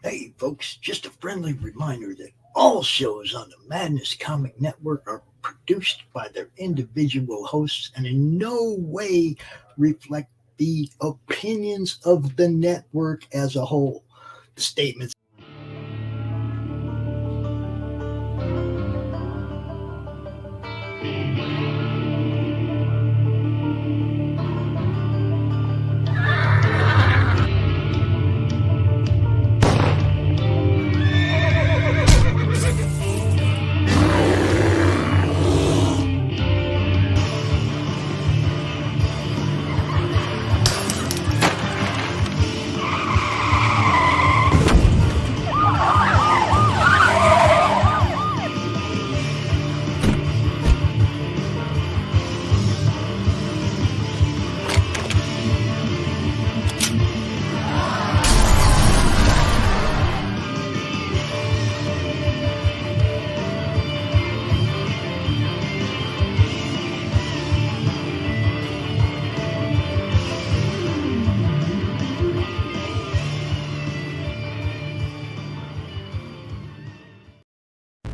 Hey, folks, just a friendly reminder that all shows on the Madness Comic Network are produced by their individual hosts and in no way reflect the opinions of the network as a whole. The statements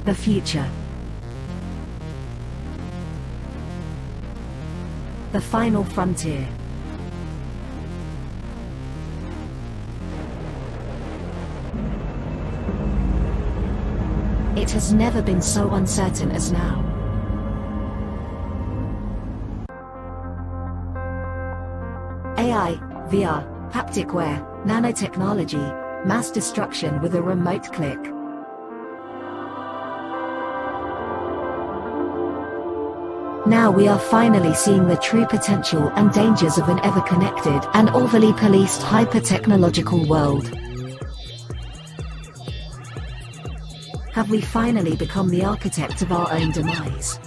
The future. The final frontier. It has never been so uncertain as now. AI, VR, haptic wear, nanotechnology, mass destruction with a remote click. Now we are finally seeing the true potential and dangers of an ever-connected and overly policed hyper-technological world. Have we finally become the architect of our own demise?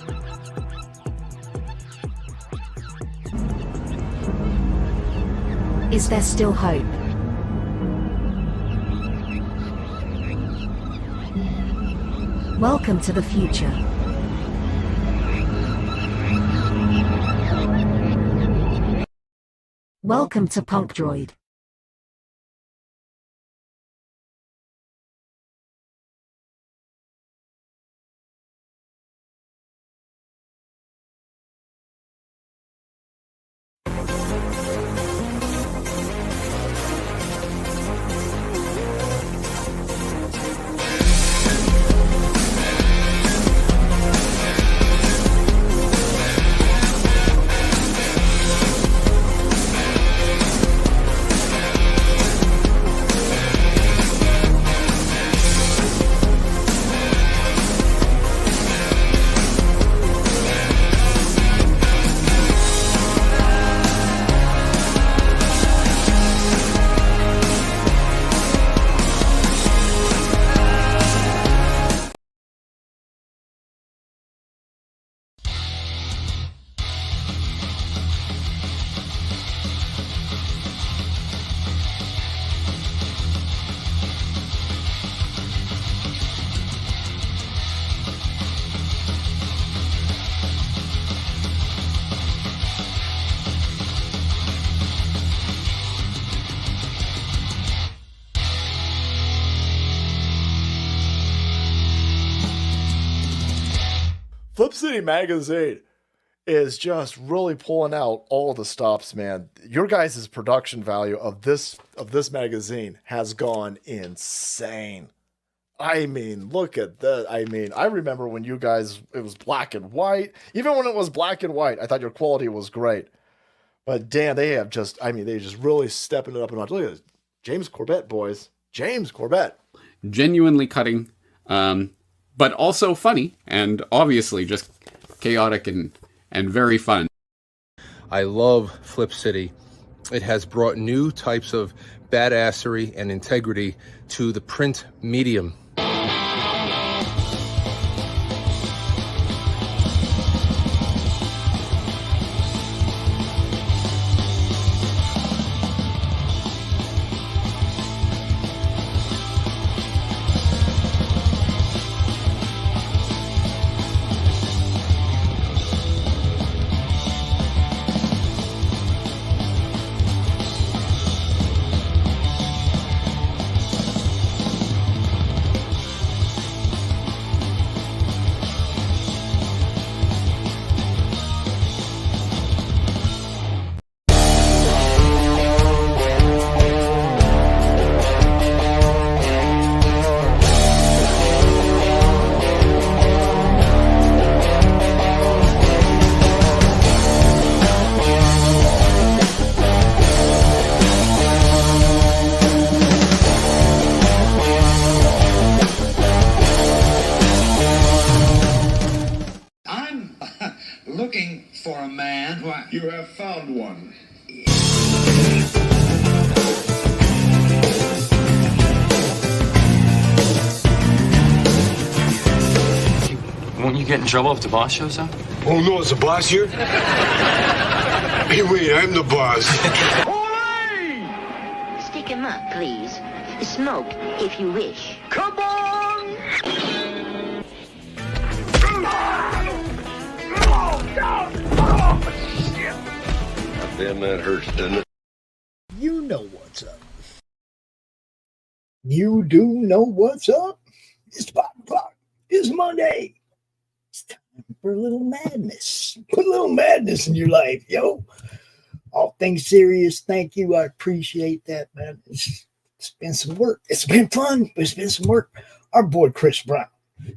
Is there still hope? Welcome to the future. Welcome to Punk Droid. Flip City Magazine is just really pulling out all the stops, man. Your guys' production value of this magazine has gone insane. I mean, look at that. I mean, I remember when you guys, it was black and white. Even when it was black and white, I thought your quality was great. But damn, they have just, I mean, they just really stepping it up a notch. Look at this. James Corbett, boys. James Corbett. Genuinely cutting. But also funny, and obviously just chaotic and very fun. I love Flip City. It has brought new types of badassery and integrity to the print medium. flat. You have found one. Won't you get in trouble if the boss shows up? Oh, no, it's the boss here? Hey, wait, I'm the boss. Stick him up, please. Smoke, if you wish. Come on! Damn, that hurts, doesn't it? You know what's up. You do know what's up. It's 5 o'clock. It's Monday. It's time for a little madness. Put a little madness in your life, yo. All things serious, thank you. I appreciate that, man. It's been some work. It's been fun, but it's been some work. Our boy Chris Brown.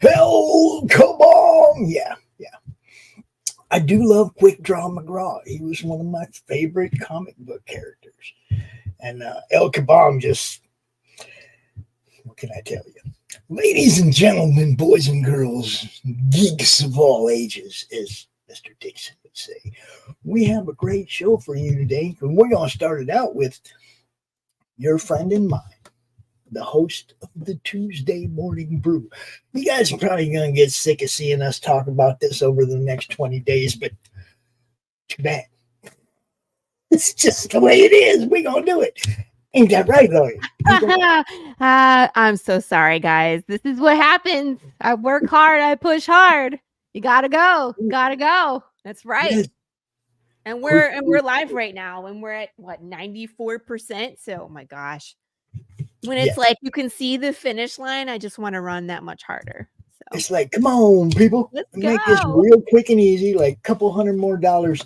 Hell, come on. Yeah. I do love Quick Draw McGraw. He was one of my favorite comic book characters. And El Kabam just, what can I tell you? Ladies and gentlemen, boys and girls, geeks of all ages, as Mr. Dixon would say, we have a great show for you today. And we're going to start it out with your friend and mine, the host of the Tuesday Morning Brew. You guys are probably going to get sick of seeing us talk about this over the next 20 days, but too bad. It's just the way it is. We're going to do it. Ain't that right, Laurie? I'm so sorry, guys. This is what happens. I work hard. I push hard. You got to go. Gotta go. That's right. Yes. And we're live right now, and we're at what 94%. So, oh my gosh. When it's like you can see the finish line, I just want to run that much harder. So it's like, come on, people. Let's Make go. this real quick and easy, like a couple $100 more,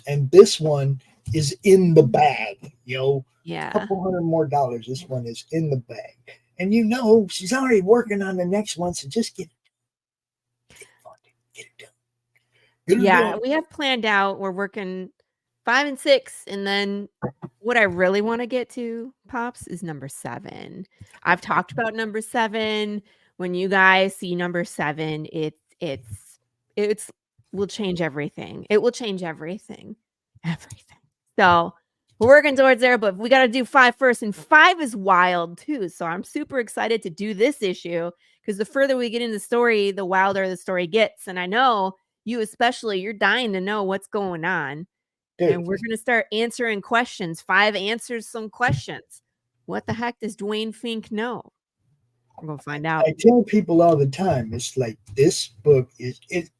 and this one is in the bag, Yeah. A couple $100 more. This one is in the bag. And she's already working on the next one, so just get it funded. Get it done. Get it done. We have planned out. We're working 5 and 6, and then what I really want to get to, Pops, is number 7. I've talked about number 7. When you guys see number 7, it's will change everything. It will change everything. So we're working towards there, but we got to do 5 first, and 5 is wild too. So I'm super excited to do this issue because the further we get into the story, the wilder the story gets. And I know you especially, you're dying to know what's going on. Dude. And we're going to start answering questions. 5 answers some questions. What the heck does Dwayne Fink know? We're going to find out. I tell people all the time, it's like this book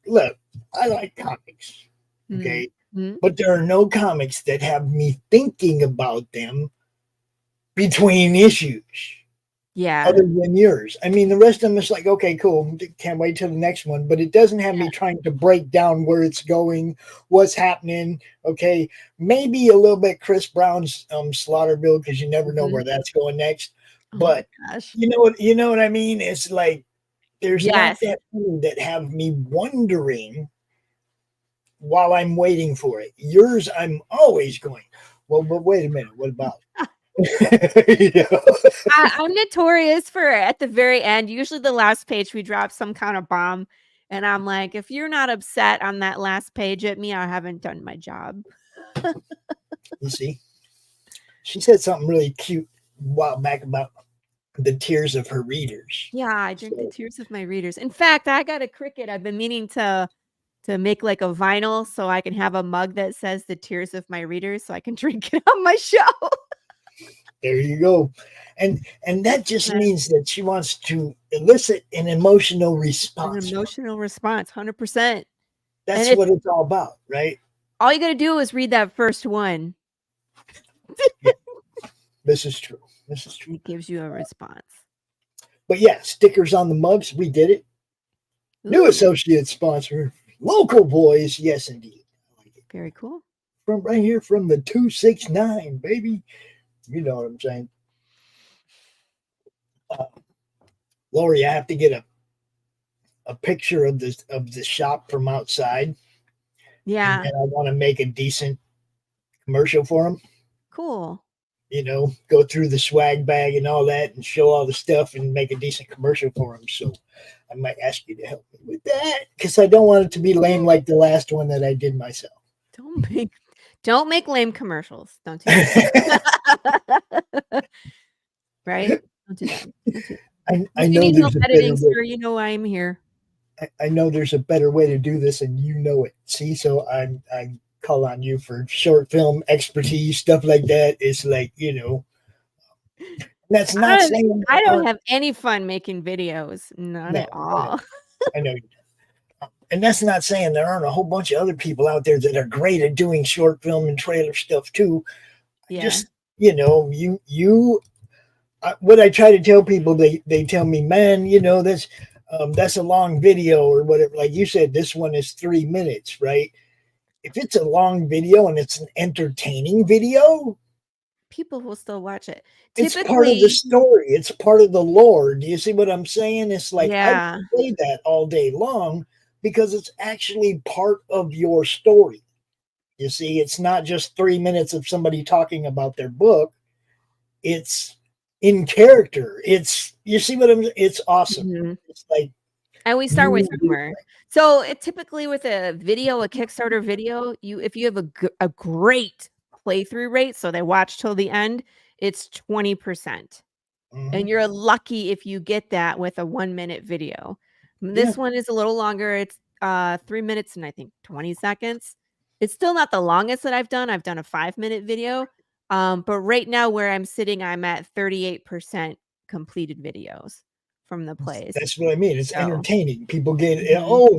look, I like comics, okay? Mm-hmm. But there are no comics that have me thinking about them between issues. Yeah. Other than yours. I mean, the rest of them is like, okay, cool. Can't wait till the next one. But it doesn't have me trying to break down where it's going, what's happening. Okay. Maybe a little bit Chris Brown's Slaughterville, because you never know where that's going next. But you know what I mean? It's like there's not that many that have me wondering while I'm waiting for it. Yours, I'm always going, well, but wait a minute, what about? I'm notorious for at the very end, usually the last page we drop some kind of bomb, and I'm like, if you're not upset on that last page at me, I haven't done my job. You see, she said something really cute a while back about the tears of her readers. Yeah, I drink the tears of my readers. In fact, I got a Cricut. I've been meaning to make like a vinyl so I can have a mug that says the tears of my readers so I can drink it on my show. There you go. And that just means that she wants to elicit an emotional response. An emotional response, 100%. That's what it's all about, right? All you got to do is read that first one. Yeah. This is true. It gives you a response. But yeah, stickers on the mugs. We did it. Ooh. New associate sponsor, Local Boys. Yes, indeed. I like it. Very cool. From right here from the 269, baby. You know what I'm saying. Laurie, I have to get a picture of the shop from outside. Yeah. And I want to make a decent commercial for them. Cool. Go through the swag bag and all that and show all the stuff and make a decent commercial for them. So I might ask you to help me with that because I don't want it to be lame like the last one that I did myself. Don't make lame commercials. Don't do that. Right? Don't do that. Don't do that. I If know you need there's help a better editing, way. sir, you know I'm here. I know there's a better way to do this, and you know it. See, so I call on you for short film expertise, stuff like that. It's like, that's not saying I don't have any fun making videos. None at all. I know you don't. And that's not saying there aren't a whole bunch of other people out there that are great at doing short film and trailer stuff too. Yeah. Just, what I try to tell people, they tell me, man, that's a long video or whatever. Like you said, this one is 3 minutes, right? If it's a long video and it's an entertaining video, people will still watch it. It's part of the story. It's part of the lore. Do you see what I'm saying? It's like, I play that all day long because it's actually part of your story. You see, it's not just 3 minutes of somebody talking about their book. It's in character. You see what it's awesome. Mm-hmm. It's like, and we start with humor. So typically with a video, a Kickstarter video, if you have a great playthrough rate, so they watch till the end, it's 20%. Mm-hmm. And you're lucky if you get that with a 1 minute video. This one is a little longer. It's 3 minutes and I think 20 seconds. It's still not the longest that I've done. I've done a 5 minute video. But right now where I'm sitting, I'm at 38% completed videos from the plays. That's what I mean. It's entertaining. People get,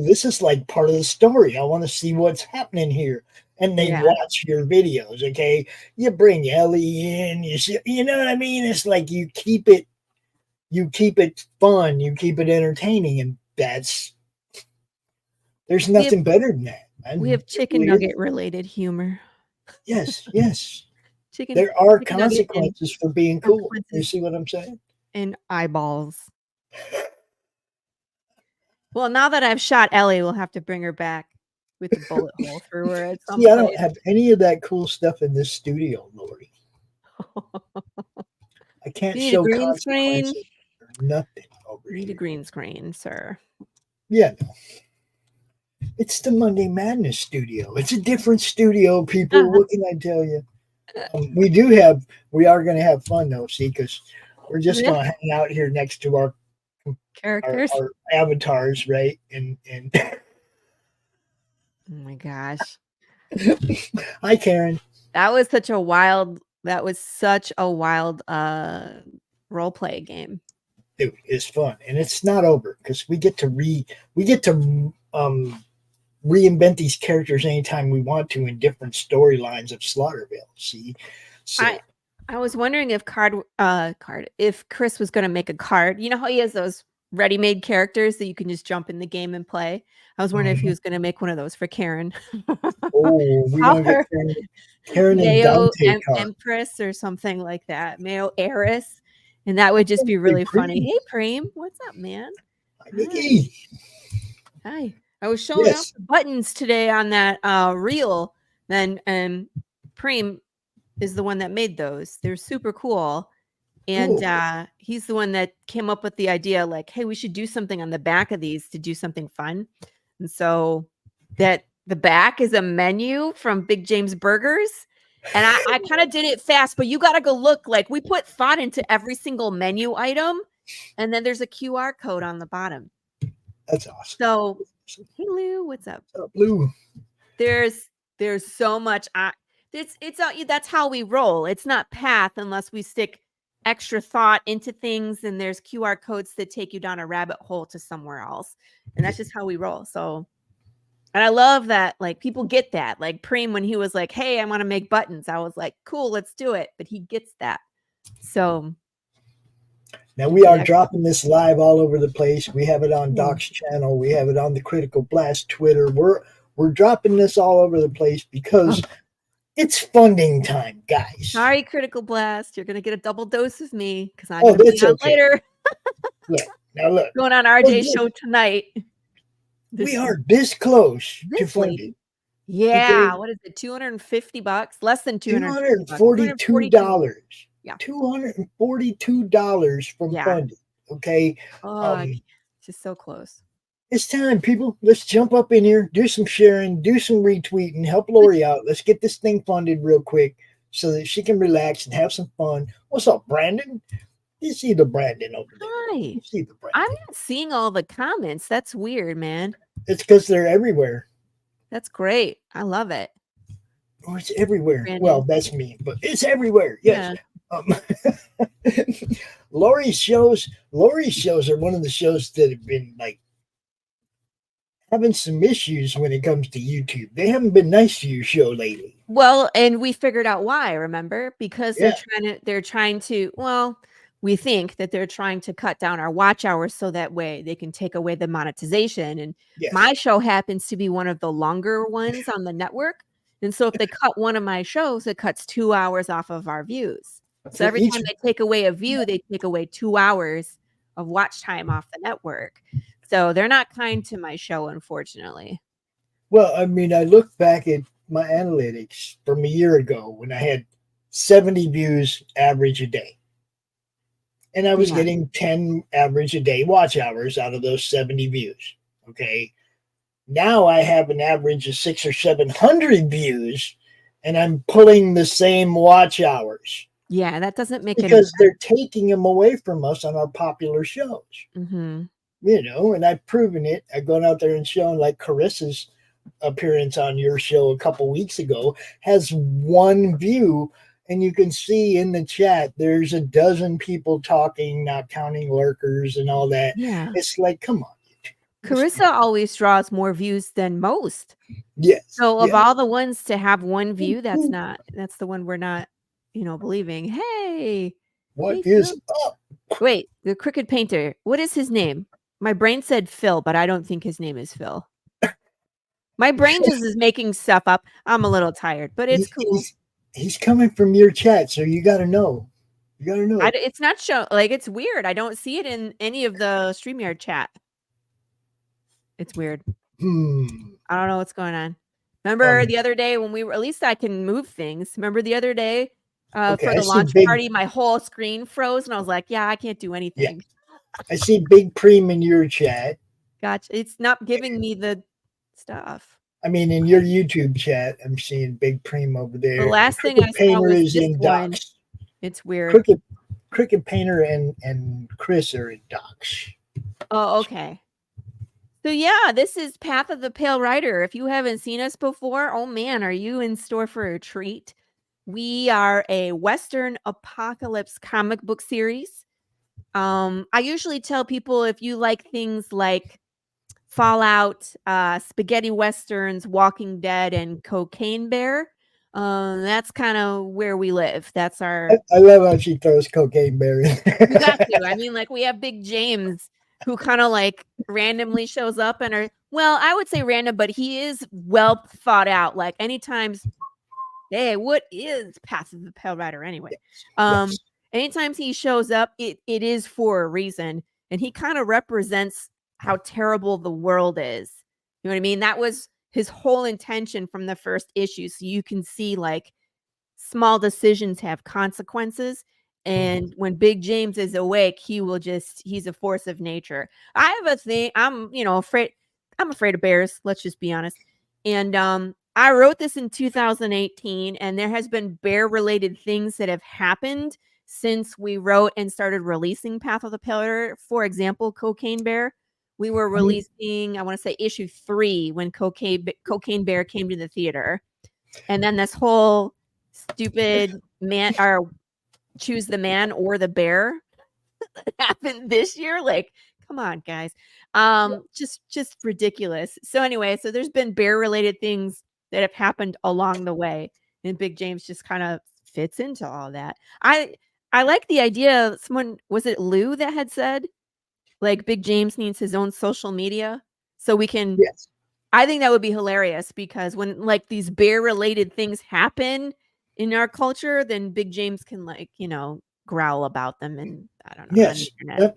this is like part of the story. I want to see what's happening here. And they watch your videos, okay? You bring Ellie in, you know what I mean? It's like you keep it fun, you keep it entertaining, and there's nothing better than that. We have chicken nugget related humor. Yes. There are consequences for being cool. You see what I'm saying? And eyeballs. Well, now that I've shot Ellie, we'll have to bring her back with a bullet hole through her at some point. I don't have any of that cool stuff in this studio, Laurie. I can't show green screen. Nothing over Need here. A green screen, sir. Yeah, no. It's the Monday Madness studio. It's a different studio, people. What can I tell you? We are going to have fun though, see, because we're just going to hang out here next to our characters, our avatars, right? And oh my gosh. Hi, Karen. That was such a wild role play game. Dude, it's fun. And it's not over because we get to reinvent these characters anytime we want to in different storylines of Slaughterville. See? So I was wondering if if Chris was going to make a card. You know how he has those ready-made characters that you can just jump in the game and play? I was wondering if he was going to make one of those for Karen. We want to get Karen and Dante Empress or something like that. Mayo Heiress. And that would just be really funny. Hey, Preem. What's up, man? Hi, Nikki. Hi. I was showing off the buttons today on that reel. Then Preem is the one that made those. They're super cool. And he's the one that came up with the idea like, hey, we should do something on the back of these to do something fun. And so that the back is a menu from Big James Burgers. And I kind of did it fast, but you got to go look. Like we put thought into every single menu item. And then there's a QR code on the bottom. That's awesome. So, hey, Lou, what's up? What's up, Lou? There's so much. That's how we roll. It's not path unless we stick extra thought into things, and there's QR codes that take you down a rabbit hole to somewhere else, and that's just how we roll. So, and I love that, like people get that. Like Preem, when he was like, "Hey, I want to make buttons," I was like, "Cool, let's do it." But he gets that. So now we are dropping this live all over the place. We have it on Doc's channel. We have it on the Critical Blast Twitter. We're dropping this all over the place because it's funding time, guys. Sorry, Critical Blast. You're going to get a double dose of me because I'm going to be on later. Look. Going on RJ's show tonight. We are this close to funding. Yeah. What is it? $250? Less than $242. Yeah. $242 from funding. Okay. Oh, just so close. It's time, people. Let's jump up in here, do some sharing, do some retweeting, help Laurie out. Let's get this thing funded real quick so that she can relax and have some fun. What's up, Brandon? You see the Brandon over there? Hi. You see the Brandon? I'm not seeing all the comments. That's weird, man. It's because they're everywhere. That's great. I love it. Oh, it's everywhere. Brandon. Well, that's me, but it's everywhere. Yes. Laurie's shows are one of the shows that have been like having some issues when it comes to YouTube. They haven't been nice to your show lately. Well, and we figured out why, remember? Because they're trying to, well, we think that they're trying to cut down our watch hours so that way they can take away the monetization. And my show happens to be one of the longer ones on the network. And so if they cut one of my shows, it cuts 2 hours off of our views. So every time they take away a view, they take away 2 hours of watch time off the network. So they're not kind to my show, unfortunately. Well, I mean, I look back at my analytics from a year ago when I had 70 views average a day. And I was getting 10 average a day watch hours out of those 70 views. Okay. Now I have an average of 600 or 700 views, and I'm pulling the same watch hours. Yeah, that doesn't make because any sense. they're taking them away from us on our popular shows. Mm-hmm. You know, and I've proven it. I've gone out there and shown, like Carissa's appearance on your show a couple weeks ago has 1 view, and you can see in the chat there's a dozen people talking, not counting lurkers and all that. Yeah, it's like, come on. Carissa always draws more views than most. Yes. So of all the ones to have 1 view, that's the one we're not, believing. Hey, what is up? Wait, the Crooked Painter. What is his name? My brain said Phil, but I don't think his name is Phil. My brain just is making stuff up. I'm a little tired, but it's cool. He's coming from your chat, so you got to know. You got to know. It's not show like it's weird. I don't see it in any of the StreamYard chat. It's weird. I don't know what's going on. Remember the other day when we were, at least I can move things. Remember the other day for the launch party, my whole screen froze and I was like, yeah, I can't do anything. Yeah. I see Big Preem in your chat. Gotcha. It's not giving me the stuff. I mean, in your YouTube chat, I'm seeing Big Preem over there. The last thing I saw was this one. Docs. It's weird. Cricket Painter and Chris are in Docs. Oh, okay. So yeah, this is Path of the Pale Rider. If you haven't seen us before, oh man, are you in store for a treat? We are a Western apocalypse comic book series. I usually tell people if you like things like Fallout, spaghetti westerns, Walking Dead, and Cocaine Bear, that's kind of where we live. That's our. I love how she throws Cocaine Bear in. You got to. I mean, like we have Big James, who kind of like randomly shows up and are, well, I would say random, but he is well thought out. Like anytime, hey, what is Path of the Pale Rider anyway? Yes. Anytime he shows up, it is for a reason. And he kind of represents how terrible the world is. You know what I mean? That was his whole intention from the first issue. So you can see like small decisions have consequences. And when Big James is awake, he's a force of nature. I have a thing. I'm afraid of bears. Let's just be honest. And I wrote this in 2018, and there has been bear related things that have happened since we wrote and started releasing Path of the Pale Rider. For example, Cocaine Bear. We were releasing, I want to say issue 3 when Cocaine Bear came to the theater. And then this whole stupid choose the man or the bear happened this year. Like, come on, guys. Just ridiculous. So anyway, so there's been bear related things that have happened along the way. And Big James just kind of fits into all that. I like the idea. Someone, was it Lou that had said, like, Big James needs his own social media so we can. Yes. I think that would be hilarious because when like these bear related things happen in our culture, then Big James can growl about them and I don't know. Yes.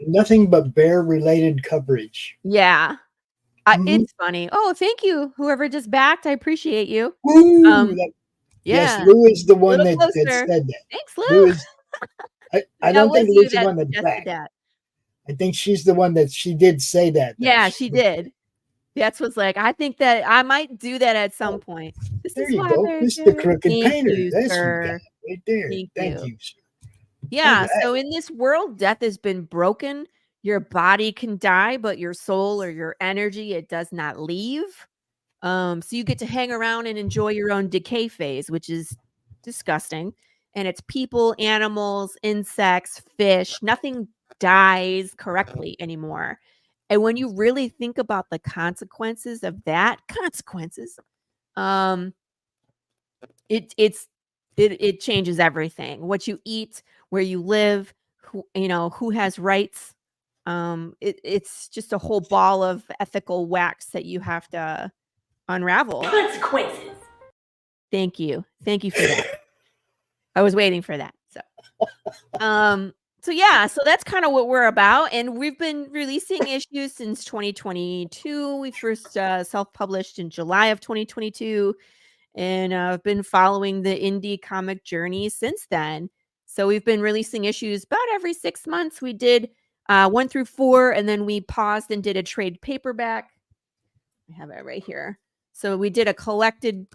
Nothing but bear related coverage. Yeah. It's funny. Oh, thank you. Whoever just backed. I appreciate you. Yes, Lou is the one that said that. Thanks, Lou. I don't think Lou's the one that backed. I think she's the one that she did say that. Yeah, she did. That's what's like. I think that I might do that at some point. This There is you why go. they're This is the good. crooked Thank painter. you, That's you sir. got right there. Thank Thank you. you, sir. Yeah. Okay. So in this world, death has been broken. Your body can die, but your soul or your energy, it does not leave. So you get to hang around and enjoy your own decay phase, which is disgusting. And it's people, animals, insects, fish. Nothing dies correctly anymore. And when you really think about the consequences of that, um, it changes everything. What you eat, where you live, who has rights. It's just a whole ball of ethical wax that you have to unravel. Consequences. Thank you for that. I was waiting for that. So yeah, so that's kind of what we're about, and we've been releasing issues since 2022. We first self-published in July of 2022, and I've been following the indie comic journey since then. So we've been releasing issues about every 6 months. We did 1 through 4, and then we paused and did a trade paperback. I have it right here. So we did a collected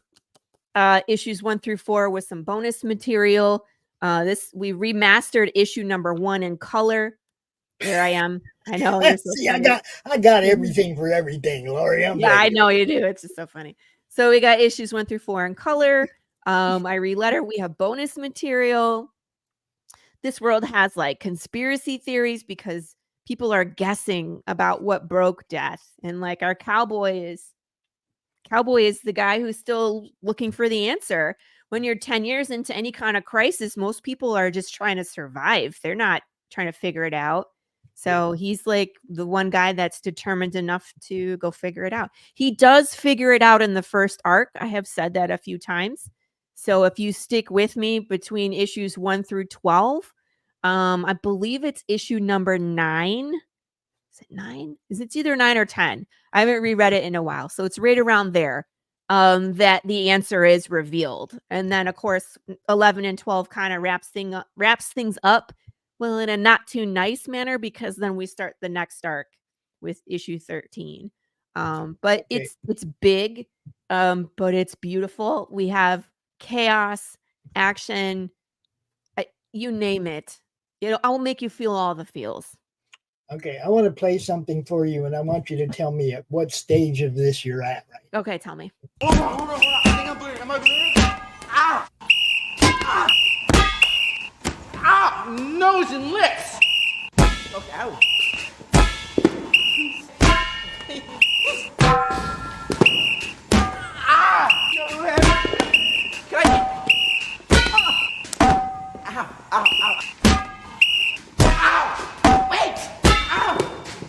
issues 1 through 4 with some bonus material. We remastered issue number 1 in color. There I am. I know. You're so See, funny. I got everything for everything, Laurie. I'm Yeah, I ready. know you do. It's just so funny. So we got issues 1 through 4 in color. I re-letter. We have bonus material. This world has like conspiracy theories because people are guessing about what broke death, and like our cowboy is the guy who's still looking for the answer. When you're 10 years into any kind of crisis, most people are just trying to survive. They're not trying to figure it out. So he's like the one guy that's determined enough to go figure it out. He does figure it out in the first arc. I have said that a few times. So if you stick with me between issues 1 through 12, I believe it's issue number 9. Is it 9? It's either 9 or 10. I haven't reread it in a while. So it's right around there that the answer is revealed. And then, of course, 11 and 12 kind of wraps things up, well, in a not too nice manner, because then we start the next arc with issue 13. But Okay. it's big, but it's beautiful. We have chaos, action, you name it. I'll make you feel all the feels. Okay, I want to play something for you, and I want you to tell me at what stage of this you're at right now. Okay, tell me. Hold on. I think I'm bleeding. Am I bleeding? Ah! Ah! Ah! Nose and lips! Okay, ow. Ah! No, can I... Ow, ow, ow. Ow! Wait! Ow!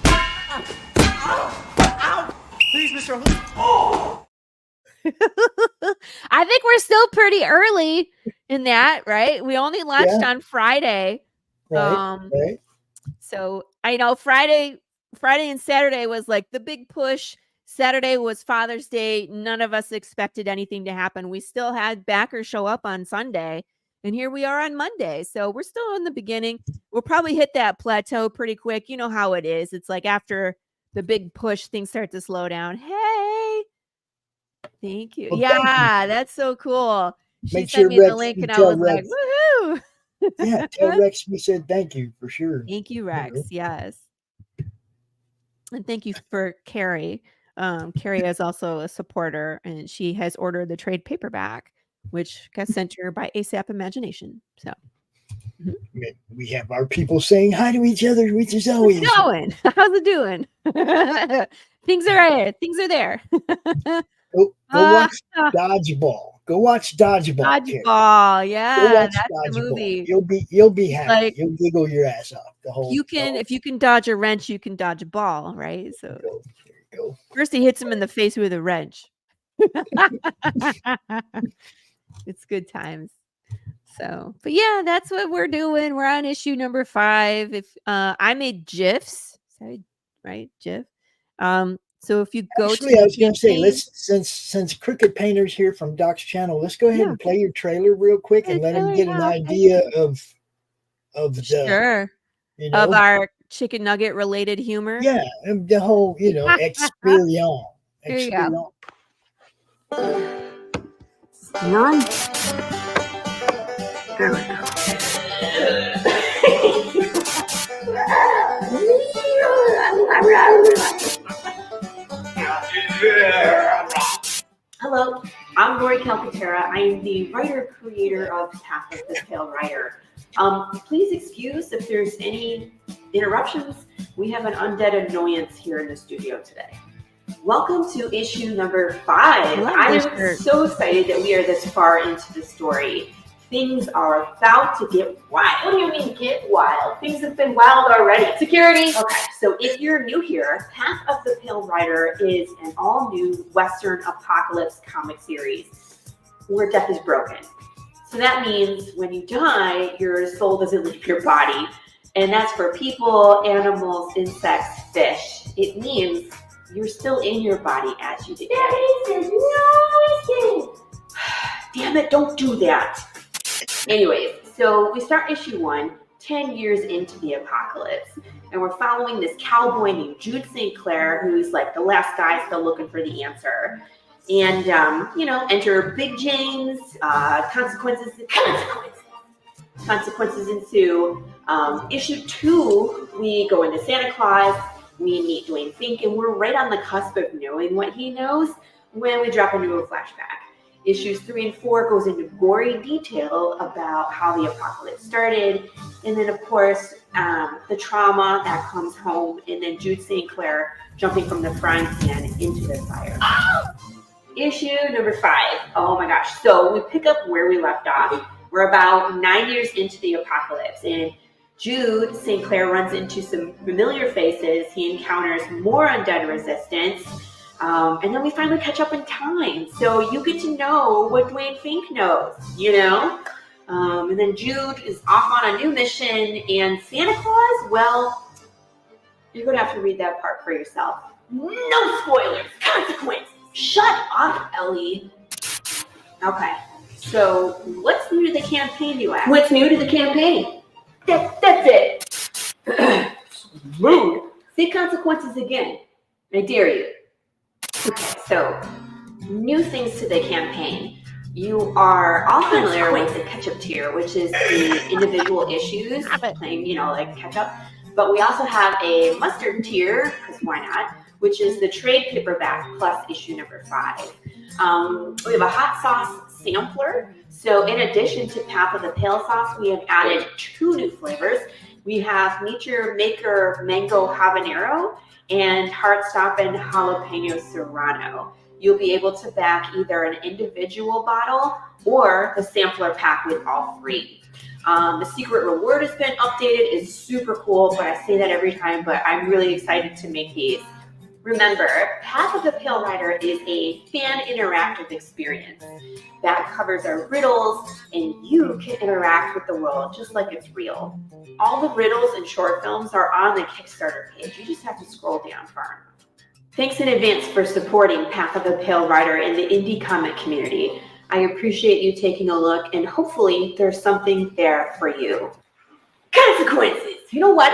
Ow! Ow! Please, Mr. Hood. Oh! I think we're still pretty early in that, right? We only launched on Friday. Right. So I know Friday and Saturday was like the big push. Saturday was Father's Day. None of us expected anything to happen. We still had backers show up on Sunday, and here we are on Monday. So we're still in the beginning. We'll probably hit that plateau pretty quick. You know how it is. It's like after the big push, things start to slow down. Hey, thank you. Well, yeah, thank you. That's so cool. She Make sent sure me the Rex, link, you and I tell was like, Rex. woohoo! Yeah, tell Rex we said thank you for sure. Thank you, Rex. Yes. And thank you for Carrie. Carrie is also a supporter, and she has ordered the trade paperback, which got sent to her by ASAP Imagination. So we have our people saying hi to each other, which is always how's it going? How's it doing? Things are there. Go watch Dodgeball. Go watch Dodgeball. Dodgeball, yeah, that's the movie. You'll be happy. Like, you'll giggle your ass off the whole. If you can dodge a wrench, you can dodge a ball, right? So there you go. First he hits him in the face with a wrench. It's good times. So, but yeah, that's what we're doing. We're on issue number 5. If I made GIFs, right? GIF. So if you go Actually, I was going to say, since Crooked Painter's here from Doc's channel, let's go ahead and play your trailer real quick and let him get an idea of the of our chicken nugget related humor. Yeah, and the whole experience. Here you go. None. There we go. Hello, I'm Laurie Calcaterra. I am the writer-creator of Path of the Pale Rider. Please excuse if there's any interruptions. We have an undead annoyance here in the studio today. Welcome to issue number 5. I am so excited that we are this far into the story. Things are about to get wild. What do you mean get wild? Things have been wild already. Security. Okay, so if you're new here, Path of the Pale Rider is an all-new Western apocalypse comic series where death is broken. So that means when you die, your soul doesn't leave your body. And that's for people, animals, insects, fish. It means you're still in your body as you decay. There is no escape. Damn it, don't do that. Anyways, so we start issue 1, 10 years into the apocalypse, and we're following this cowboy named Jude St. Clair, who's like the last guy still looking for the answer. And, enter Big James, consequences ensue. Issue 2, we go into Santa Claus, we meet Dwayne Fink, and we're right on the cusp of knowing what he knows when we drop into a flashback. Issues 3 and 4 goes into gory detail about how the apocalypse started, and then of course the trauma that comes home, and then Jude St. Clair jumping from the frying pan into the fire. Issue number 5. Oh my gosh! So we pick up where we left off. We're about 9 years into the apocalypse, and Jude St. Clair runs into some familiar faces. He encounters more undead resistance. And then we finally catch up in time. So you get to know what Dwayne Fink knows, And then Jude is off on a new mission. And Santa Claus, well, you're going to have to read that part for yourself. No spoilers. Consequence. Shut up, Ellie. Okay. So what's new to the campaign, you ask? What's new to the campaign? That's it. Mood. Say consequences again. I dare you. Okay, so new things to the campaign. You are all familiar with the catch-up tier, which is the individual issues, playing, like catch-up. But we also have a mustard tier, because why not, which is the trade paperback plus issue number 5. We have a hot sauce sampler. So in addition to Path of the Pale Sauce, we have added 2 new flavors. We have Meet Your Maker Mango Habanero and Heart-Stoppin' Jalapeno Serrano. You'll be able to back either an individual bottle or the sampler pack with all 3. The secret reward has been updated. It's super cool, but I say that every time, but I'm really excited to make these. Remember, Path of the Pale Rider is a fan interactive experience that covers our riddles, and you can interact with the world just like it's real. All the riddles and short films are on the Kickstarter page. You just have to scroll down far enough. Thanks in advance for supporting Path of the Pale Rider in the indie comic community. I appreciate you taking a look, and hopefully there's something there for you. Consequences! You know what?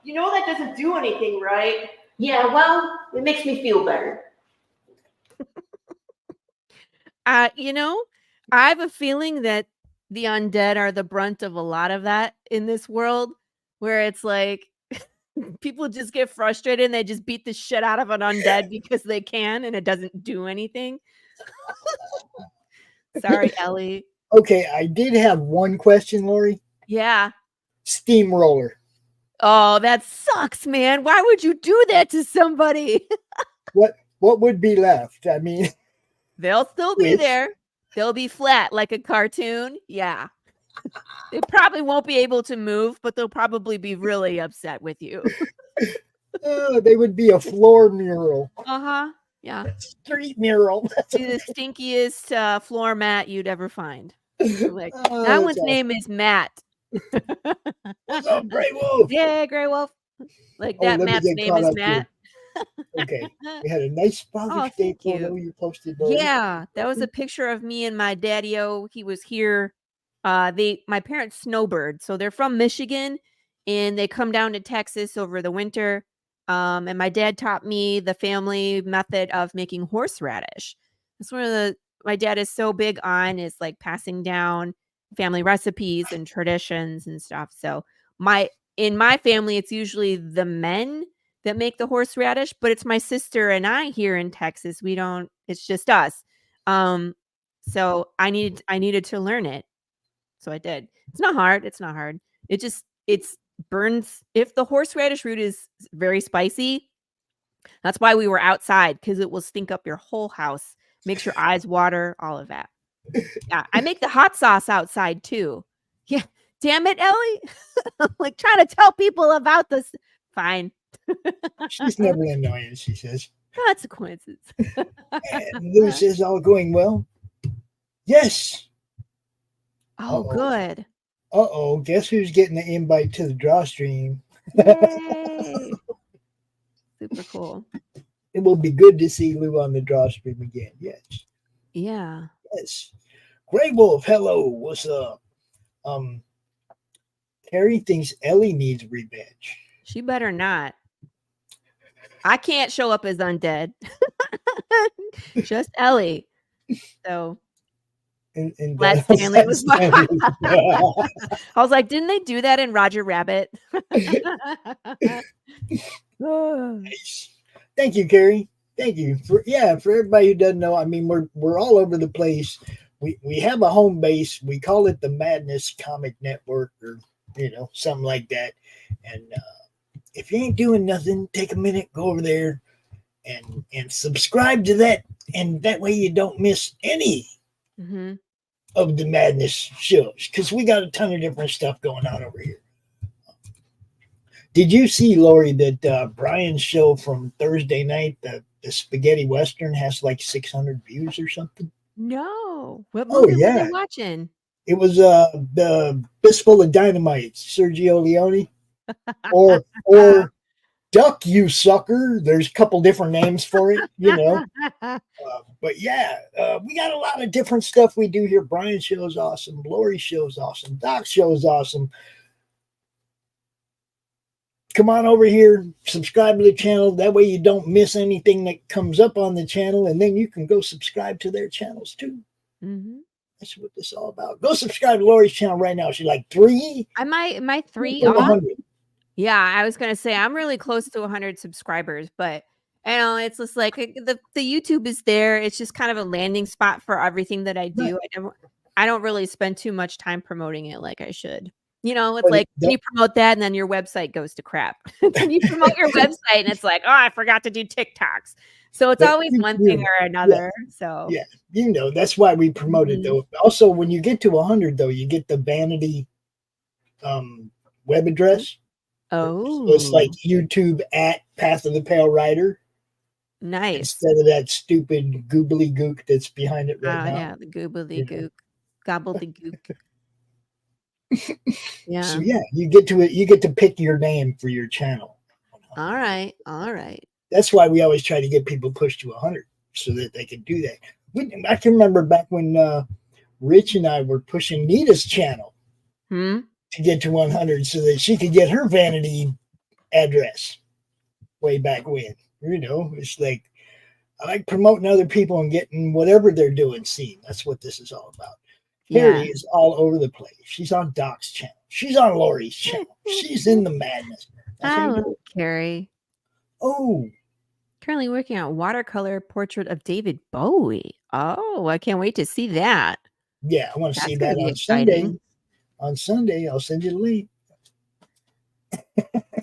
You know that doesn't do anything, right? Yeah, well, it makes me feel better. I have a feeling that the undead are the brunt of a lot of that in this world, where it's like people just get frustrated and they just beat the shit out of an undead because they can, and it doesn't do anything. Sorry, Ellie. Okay, I did have one question, Laurie. Yeah. Steamroller. Oh, that sucks, man. Why would you do that to somebody? What would be left? I mean, they'll still be there. They'll be flat like a cartoon. Yeah. They probably won't be able to move, but they'll probably be really upset with you. They would be a floor mural. Uh-huh. Yeah. Street mural. Be the stinkiest floor mat you'd ever find. Like, that one's name is Matt. What's up, Grey Wolf? Yeah, Grey Wolf. Like that Matt's name is Matt. Okay. We had a nice Father's Day photo you posted. Laurie. Yeah, that was a picture of me and my daddy-o. He was here. My parents snowbird, so they're from Michigan, and they come down to Texas over the winter. And my dad taught me the family method of making horseradish. That's one of my dad is so big on is like passing down family recipes and traditions and stuff. So in my family, it's usually the men that make the horseradish, but it's my sister and I here in Texas. It's just us. So I needed to learn it. So I did. It's not hard. It's burns. If the horseradish root is very spicy, that's why we were outside, because it will stink up your whole house, makes your eyes water, all of that. Yeah, I make the hot sauce outside too. Yeah, damn it, Ellie. I'm like trying to tell people about this. Fine. She's never annoying, she says. Consequences. And Lou says, all going well? Yes. Oh, good. Uh-oh, guess who's getting the invite to the draw stream? Yay. Super cool. It will be good to see Lou on the draw stream again. Yes. Yeah. Yes. Grey Wolf, hello. What's up? Terry thinks Ellie needs revenge. She better not. I can't show up as undead. Just Ellie. So and last Stanley was I was like, didn't they do that in Roger Rabbit? Nice. Thank you, Carrie. Thank you for everybody who doesn't know. I mean, we're all over the place. We have a home base. We call it the Madness Comic Network, or something like that. And if you ain't doing nothing, take a minute, go over there and subscribe to that, and that way you don't miss any of the Madness shows, because we got a ton of different stuff going on over here. Did you see, Laurie, that Brian's show from Thursday night, the Spaghetti Western, has like 600 views or something? No. What movie were they watching? It was the Fistful of Dynamite, Sergio Leone, or Duck, You Sucker. There's a couple different names for it, but yeah, we got a lot of different stuff we do here. Brian's show is awesome. Laurie's show is awesome. Doc's show is awesome. Come on over here, subscribe to the channel. That way you don't miss anything that comes up on the channel, and then you can go subscribe to their channels too. That's what this is all about. Go subscribe to Laurie's channel right now. She's like 3. Am I 3 off? Yeah, I was going to say I'm really close to 100 subscribers, but it's just like the YouTube is there. It's just kind of a landing spot for everything that I do. Right. I don't really spend too much time promoting it like I should. It's like you promote that and then your website goes to crap. Then you promote your website and it's like, oh, I forgot to do TikToks. So it's always one thing or another. Yeah. So yeah, that's why we promote it though. Also, when you get to 100 though, you get the vanity web address. Oh, so it's like YouTube at Path of the Pale Rider. Nice. Instead of that stupid goobly gook that's behind it right now. Yeah, the goobly gook, gobbledygook. Yeah. So yeah, you get to it. You get to pick your name for your channel. All right. That's why we always try to get people pushed to 100 so that they can do that. I can remember back when Rich and I were pushing Nita's channel to get to 100 so that she could get her vanity address way back when. It's like I like promoting other people and getting whatever they're doing seen. That's what this is all about. Carrie is all over the place. She's on Doc's channel. She's on Laurie's channel. She's in the madness. I love Carrie. Oh. Currently working on watercolor portrait of David Bowie. Oh, I can't wait to see that. Yeah, I want to see that on Sunday. On Sunday, I'll send you the link.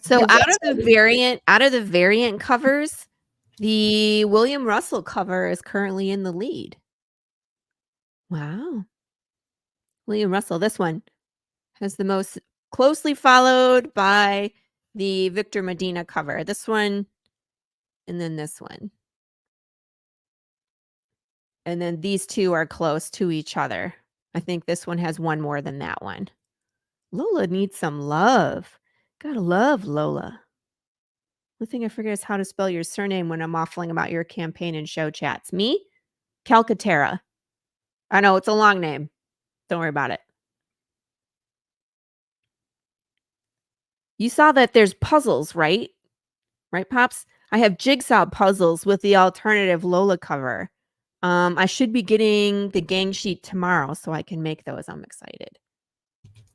So out of the variant covers, the William Russell cover is currently in the lead. Wow. William Russell, this one has the most closely followed by the Victor Medina cover. This one, and then this one. And then these two are close to each other. I think this one has one more than that one. Lola needs some love. Gotta love Lola. The thing I forget is how to spell your surname when I'm waffling about your campaign and show chats. Me? Calcaterra. I know, it's a long name. Don't worry about it. You saw that there's puzzles, right? Right, Pops? I have jigsaw puzzles with the alternative Lola cover. I should be getting the gang sheet tomorrow so I can make those. I'm excited.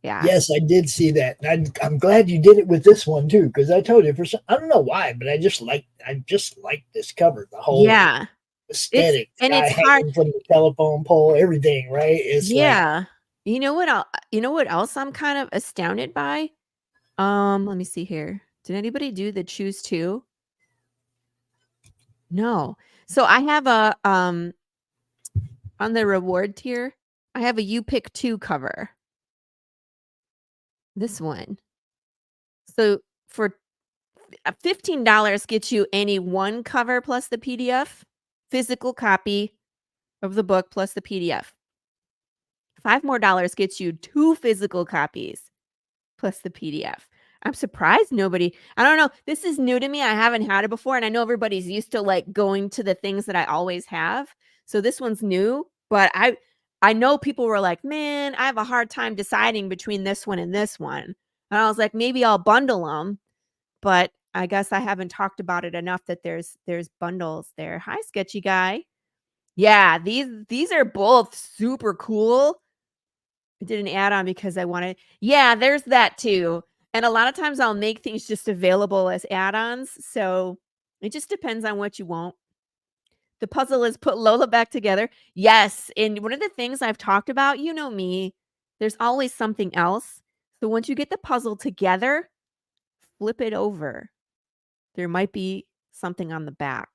Yeah. Yes, I did see that. I'm glad you did it with this one too, because I told you I don't know why, but I just like this cover, the whole aesthetic, it's hard. hanging from the telephone pole, everything, right? It's Yeah. You know what else I'm kind of astounded by? Let me see here. Did anybody do the choose two? No. So I have a on the reward tier, I have a you pick two cover. This one. So for $15 gets you any one cover plus the PDF, physical copy of the book plus the PDF. $5 more gets you 2 physical copies plus the PDF. I'm surprised nobody, I don't know. This is new to me. I haven't had it before. And I know everybody's used to like going to the things that I always have. So this one's new, but I know people were like, man, I have a hard time deciding between this one and this one. And I was like, maybe I'll bundle them. But I guess I haven't talked about it enough that there's bundles there. Hi, sketchy guy. Yeah, these are both super cool. I did an add-on because I wanted. Yeah, there's that too. And a lot of times I'll make things just available as add-ons. So it just depends on what you want. The puzzle is put Lola back together. Yes. And one of the things I've talked about, you know me, there's always something else. So once you get the puzzle together, flip it over. There might be something on the back.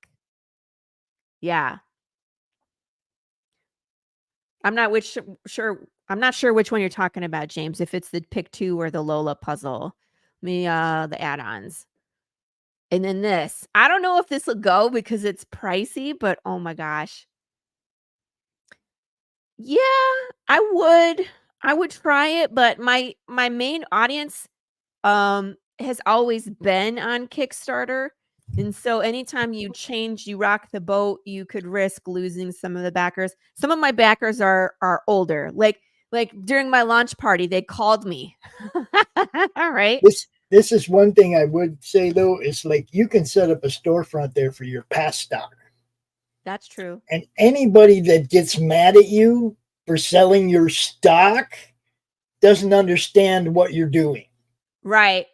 Yeah. I'm not sure which one you're talking about, James, if it's the pick two or the Lola puzzle. The add-ons. And then this. I don't know if this will go because it's pricey, but oh my gosh. Yeah, I would try it, but my main audience has always been on Kickstarter. And so anytime you rock the boat, you could risk losing some of the backers. Some of my backers are older. Like during my launch party, they called me. All right. This is one thing I would say though, is like you can set up a storefront there for your past stock. That's true. And anybody that gets mad at you for selling your stock doesn't understand what you're doing. Right.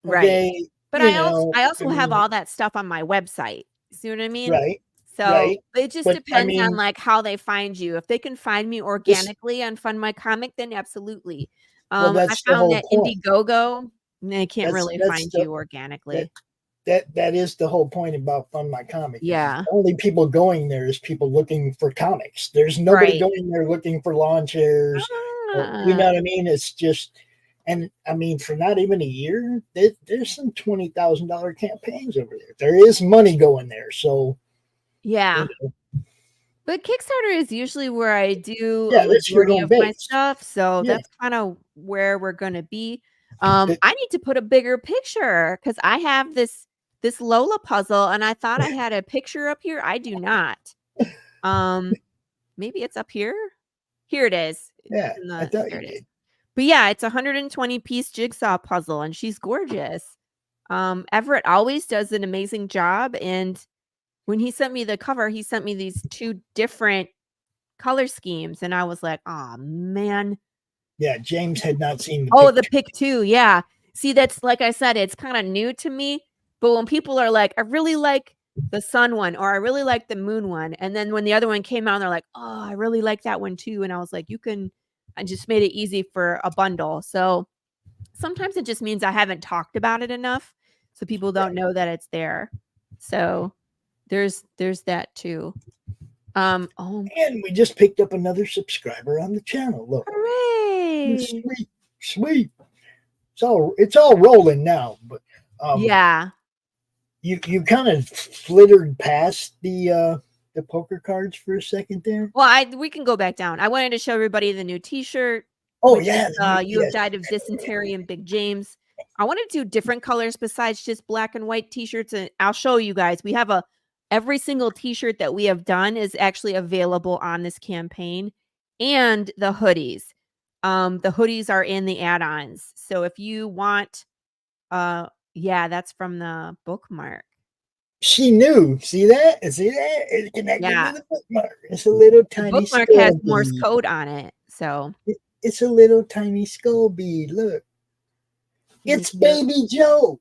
Okay? Right. But I also have all that stuff on my website. See what I mean? Right. So it just depends on like how they find you. If they can find me organically on Fund My Comic, then absolutely. I found that Indiegogo, they can't really find you organically. That is the whole point about Fund My Comic. Yeah. The only people going there is people looking for comics. There's nobody going there looking for lawn chairs. You know what I mean? It's just, and I mean, for not even a year, there's some $20,000 campaigns over there. There is money going there. So, yeah. You know. But Kickstarter is usually where I do a majority of my stuff. So that's kind of where we're going to be. I need to put a bigger picture because I have this Lola puzzle and I thought I had a picture up here. I do not. Maybe it's up here. Here it is. Yeah, I thought you did. But yeah, it's a 120 piece jigsaw puzzle and she's gorgeous. Everett always does an amazing job. And when he sent me the cover, he sent me these 2 different color schemes. And I was like, oh man. Yeah, James had not seen the pick 2. Yeah. See, that's like I said, it's kind of new to me. But when people are like, I really like the sun one or I really like the moon one. And then when the other one came out, they're like, oh, I really like that one too. And I was like, I just made it easy for a bundle. So sometimes it just means I haven't talked about it enough. So people don't know that it's there. So there's that too. And we just picked up another subscriber on the channel. Look. Hooray! Sweet. It's all rolling now, but yeah. You kind of flittered past the poker cards for a second there. Well, we can go back down. I wanted to show everybody the new T-shirt. Oh yeah, you have died of dysentery and Big James. I want to do different colors besides just black and white T-shirts, and I'll show you guys. We have every single T-shirt that we have done is actually available on this campaign, and the hoodies. The hoodies are in the add-ons. So if you want, yeah, that's from the bookmark. She knew. See that? See that? It's connected Yeah. to the bookmark. It's a little The tiny bookmark skull has Morse bead. code on it. So It's a little tiny skull bead. Look. It's Baby Joe.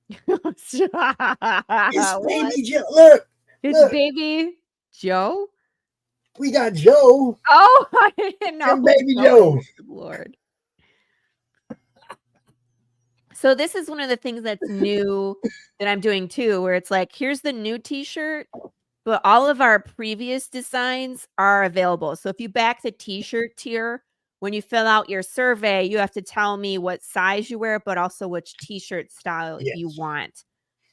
It's Baby Joe. Look. It's look. Baby Joe? We got Joe. Oh, I didn't know. And Baby Joe. Lord. So this is one of the things that's new that I'm doing too, where it's like, here's the new t-shirt, but all of our previous designs are available. So if you back the t-shirt tier, when you fill out your survey, you have to tell me what size you wear, but also which t-shirt style you want.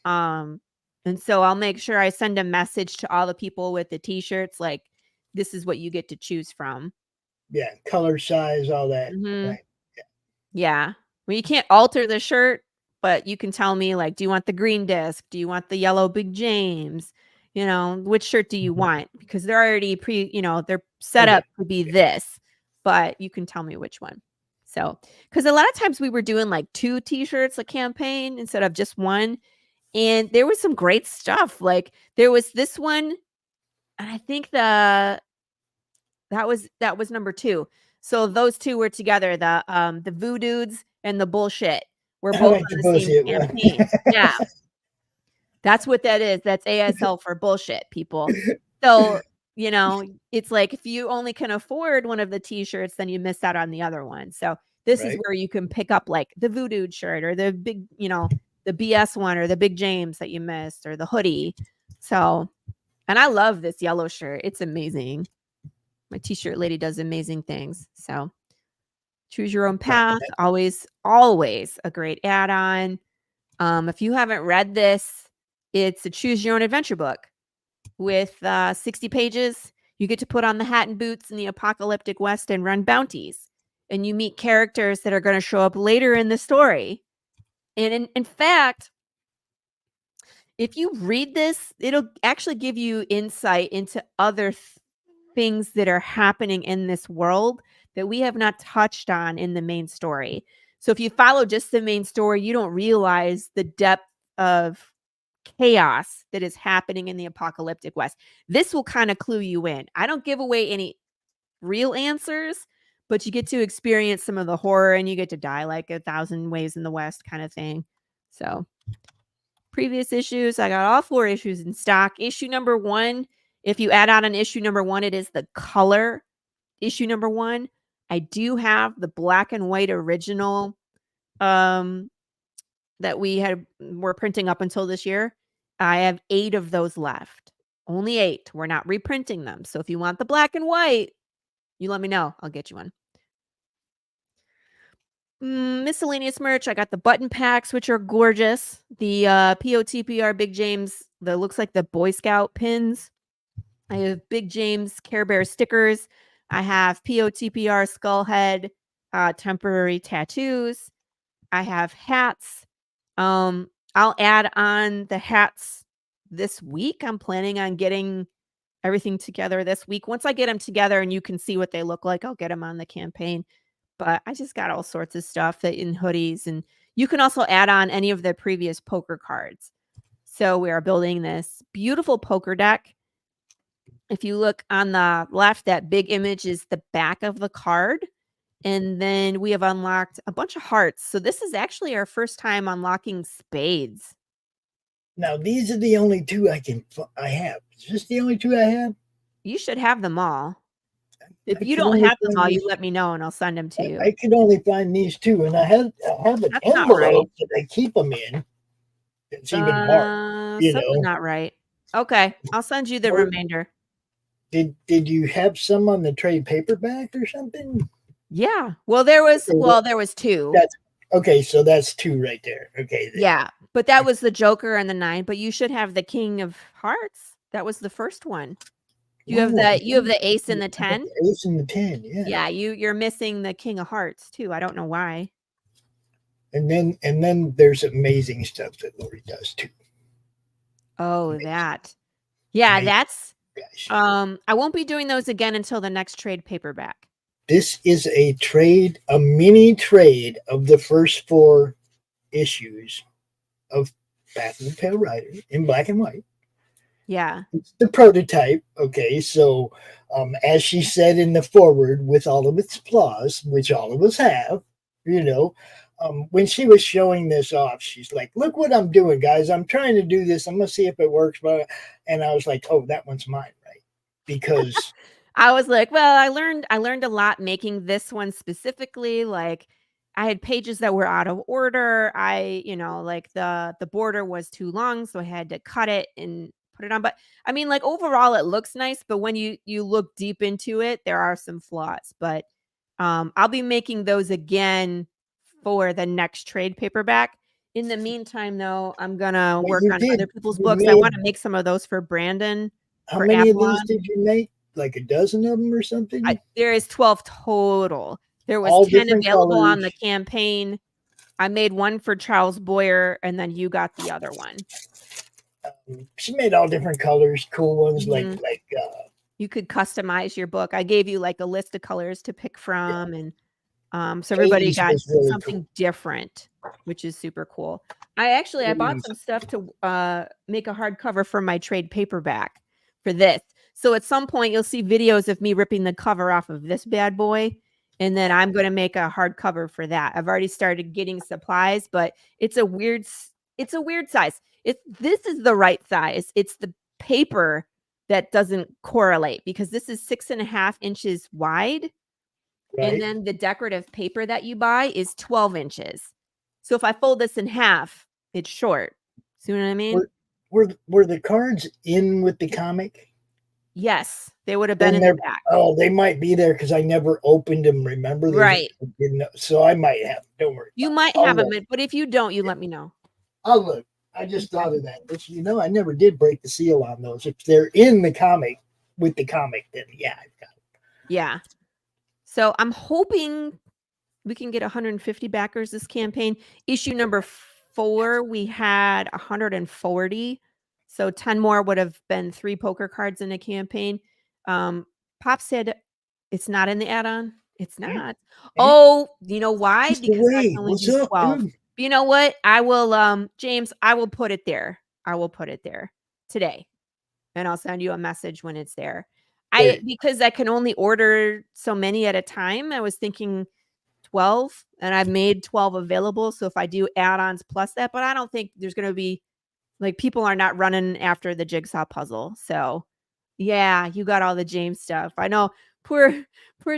And so I'll make sure I send a message to all the people with the t-shirts, like, this is what you get to choose from. Yeah, color, size, all that. Right. Yeah. Well, you can't alter the shirt, but you can tell me, like, do you want the green disc? Do you want the yellow Big James? You know, which shirt do you want? Because they're already they're set up to be this, but you can tell me which one. So, because a lot of times we were doing like 2 t-shirts a campaign instead of just one. And there was some great stuff. Like there was this one, and I think that was number 2. So those 2 were together. The Voodoo's and the Bullshit were both on the same campaign. Yeah. That's what that is. That's ASL for bullshit, people. So, it's like if you only can afford one of the t-shirts, then you miss out on the other one. So this is where you can pick up like the Voodoo shirt or the big, the BS one or the Big James that you missed or the hoodie. So, and I love this yellow shirt. It's amazing. My t-shirt lady does amazing things. So choose your own path. Always a great add-on. If you haven't read this, it's a choose your own adventure book with 60 pages. You get to put on the hat and boots in the apocalyptic West and run bounties. And you meet characters that are going to show up later in the story. And in fact, if you read this, it'll actually give you insight into other things that are happening in this world that we have not touched on in the main story. So if you follow just the main story, you don't realize the depth of chaos that is happening in the apocalyptic West. This will kind of clue you in. I don't give away any real answers, but you get to experience some of the horror and you get to die like 1,000 ways in the West kind of thing. So previous issues, I got all 4 issues in stock. Issue number 1, if you add on an issue number 1, it is the color issue number 1. I do have the black and white original that we're printing up until this year. I have 8 of those left. Only 8. We're not reprinting them. So if you want the black and white, you let me know. I'll get you one. Miscellaneous merch. I got the button packs, which are gorgeous. The POTPR Big James, that looks like the Boy Scout pins. I have Big James Care Bear stickers. I have POTPR skull head temporary tattoos. I have hats. I'll add on the hats this week. I'm planning on getting everything together this week. Once I get them together and you can see what they look like, I'll get them on the campaign. But I just got all sorts of stuff that in hoodies, and you can also add on any of the previous poker cards. So we are building this beautiful poker deck. If you look on the left, that big image is the back of the card. And then we have unlocked a bunch of hearts. So this is actually our first time unlocking spades. Now, these are the only 2 I have. Is this the only 2 I have? You should have them all. If you don't have them all, you let me know and I'll send them to you. I could only find these 2, and I have an envelope that I keep them in. It's even hard. Something's not right. Okay, I'll send you the remainder. Did you have some on the trade paperback or something? Yeah. Well, there was 2. That's okay. So that's 2 right there. Okay. Then. Yeah, but that was the Joker and the 9. But you should have the King of Hearts. That was the first one. You have the Ace and the 10. Ace and the 10. Yeah. Yeah. You're missing the King of Hearts too. I don't know why. And then there's amazing stuff that Laurie does too. Oh, amazing. That. Yeah, amazing. That's. I won't be doing those again until the next trade paperback. This is a mini trade of the first 4 issues of Path of the Pale Rider in black and white. Yeah. It's the prototype. Okay, so as she said in the foreword, with all of its flaws, which all of us have, when she was showing this off, she's like, "Look what I'm doing, guys. I'm trying to do this. I'm gonna see if it works." And I was like, "Oh, that one's mine, right?" Because I was like, well, I learned a lot making this one specifically. Like, I had pages that were out of order. Like the border was too long, so I had to cut it and put it on. But I mean, like, overall it looks nice, but when you look deep into it, there are some flaws. But I'll be making those again for the next trade paperback. In the meantime, though, I'm gonna work on other people's books. I want to make some of those for Brandon. How many of these did you make? Like a dozen of them or something? There is 12 total. There was All 10 different available on colors. the campaign. I made one for Charles Boyer, and then you got the other one. She made all different colors, cool ones, like you could customize your book. I gave you like a list of colors to pick from, and so everybody got really something different, which is super cool. I bought some stuff to make a hardcover for my trade paperback for this. So at some point you'll see videos of me ripping the cover off of this bad boy, and then I'm going to make a hardcover for that. I've already started getting supplies, but it's a weird size. This is the right size. It's the paper that doesn't correlate, because this is 6.5 inches wide. Right. And then the decorative paper that you buy is 12 inches. So if I fold this in half, it's short. See what I mean? Were the cards in with the comic? Yes, they would have been in the back. Oh, they might be there because I never opened them. Remember? Right. So I might have. Don't worry. You might have them, but if you don't, you let me know. I'll look. I just thought of that. But I never did break the seal on those. If they're in the comic with the comic, then yeah, I've got them. Yeah. So I'm hoping we can get 150 backers this campaign. Issue number 4, we had 140. So 10 more would have been 3 poker cards in a campaign. Pop said it's not in the add-on. It's not. Oh, you know why? Because I can only do 12. But you know what? I will, James, I will put it there. I will put it there today. And I'll send you a message when it's there. Because I can only order so many at a time. I was thinking 12, and I've made 12 available. So if I do add-ons plus that, but I don't think there's going to be, like, people are not running after the jigsaw puzzle. So yeah, you got all the James stuff. I know poor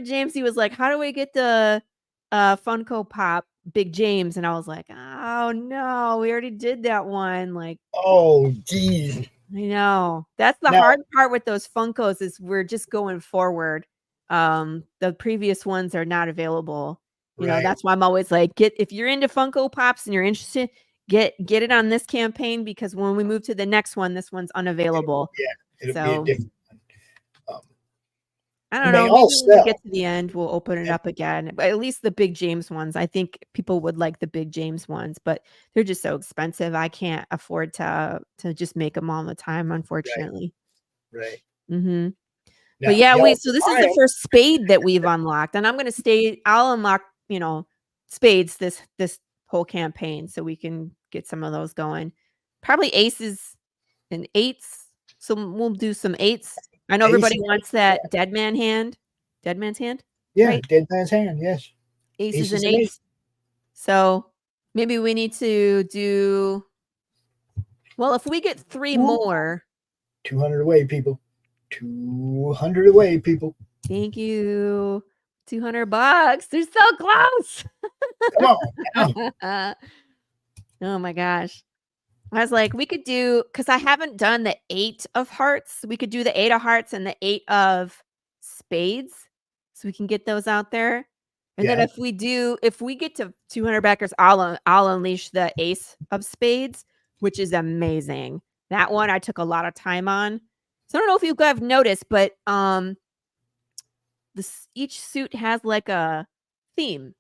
James. He was like, how do we get the Funko Pop Big James? And I was like, oh no, we already did that one. Like, oh geez. I know. That's the hard part with those Funkos, is we're just going forward. The previous ones are not available. You know, that's why I'm always like, if you're into Funko Pops and you're interested, get it on this campaign, because when we move to the next one, this one's unavailable. It'll be a different one. I don't know. Maybe when we get to the end, we'll open it up again. But at least the Big James ones, I think people would like the Big James ones, but they're just so expensive. I can't afford to just make them all the time, unfortunately. Right. Mm-hmm. But yeah, so this is the first spade that we've unlocked, and I'm going to I'll unlock, spades this whole campaign, so we can get some of those going. Probably aces and eights. So we'll do some eights. I know everybody wants that Dead Man's Hand. Yeah, right? Dead Man's Hand, yes. Aces and eights. So maybe we need to do, well, if we get 3 more. 200 away, people. 200 away, people. Thank you. $200. They're so close. Come on. Oh my gosh. I was like, we could do, because I haven't done the 8 of hearts. We could do the 8 of hearts and the 8 of spades, so we can get those out there. And then if we get to 200 backers, I'll unleash the ace of spades, which is amazing. That one I took a lot of time on. So I don't know if you guys have noticed, but each suit has like a theme,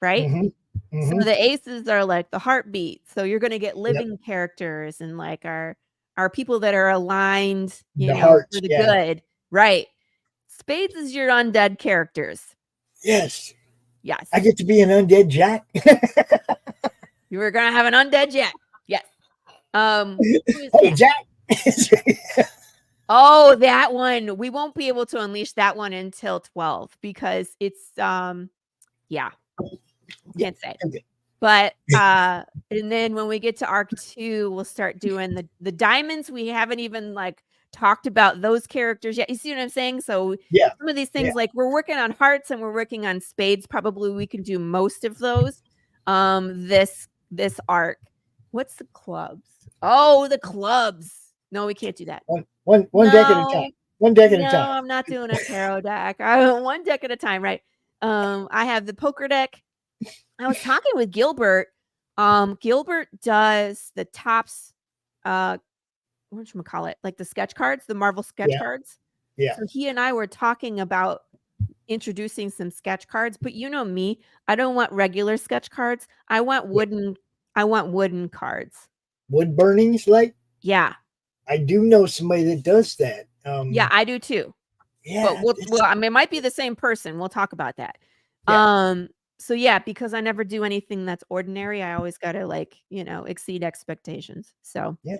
right? Mm-hmm. So the aces are like the heartbeat. So you're going to get living characters and like our people that are aligned, for the good. Right. Spades is your undead characters. Yes. Yes. I get to be an undead Jack. You were going to have an undead Jack. Yes. Who is Hey, that? Jack. Oh, that one. We won't be able to unleash that one until 12 because it's yeah. Can't say. Okay. But and then when we get to arc 2, we'll start doing the diamonds. We haven't even like talked about those characters yet. You see what I'm saying? So Yeah. some of these things, like we're working on hearts and we're working on spades. Probably we can do most of those. This arc. What's the clubs? Oh, the clubs. No, we can't do that. One deck at a time. One deck at a time. No, I'm not doing a tarot deck. I one deck at a time, right? I have the poker deck. I was talking with Gilbert. Gilbert does the tops, whatchamacallit, like the sketch cards, the Marvel sketch cards. Yeah. So he and I were talking about introducing some sketch cards, but you know me, I don't want regular sketch cards. I want wooden cards. Wood burnings, like? Yeah. I do know somebody that does that. Yeah, I do too. Yeah. But I mean, it might be the same person. We'll talk about that. Yeah. So yeah, because I never do anything that's ordinary, I always got to exceed expectations. So yeah.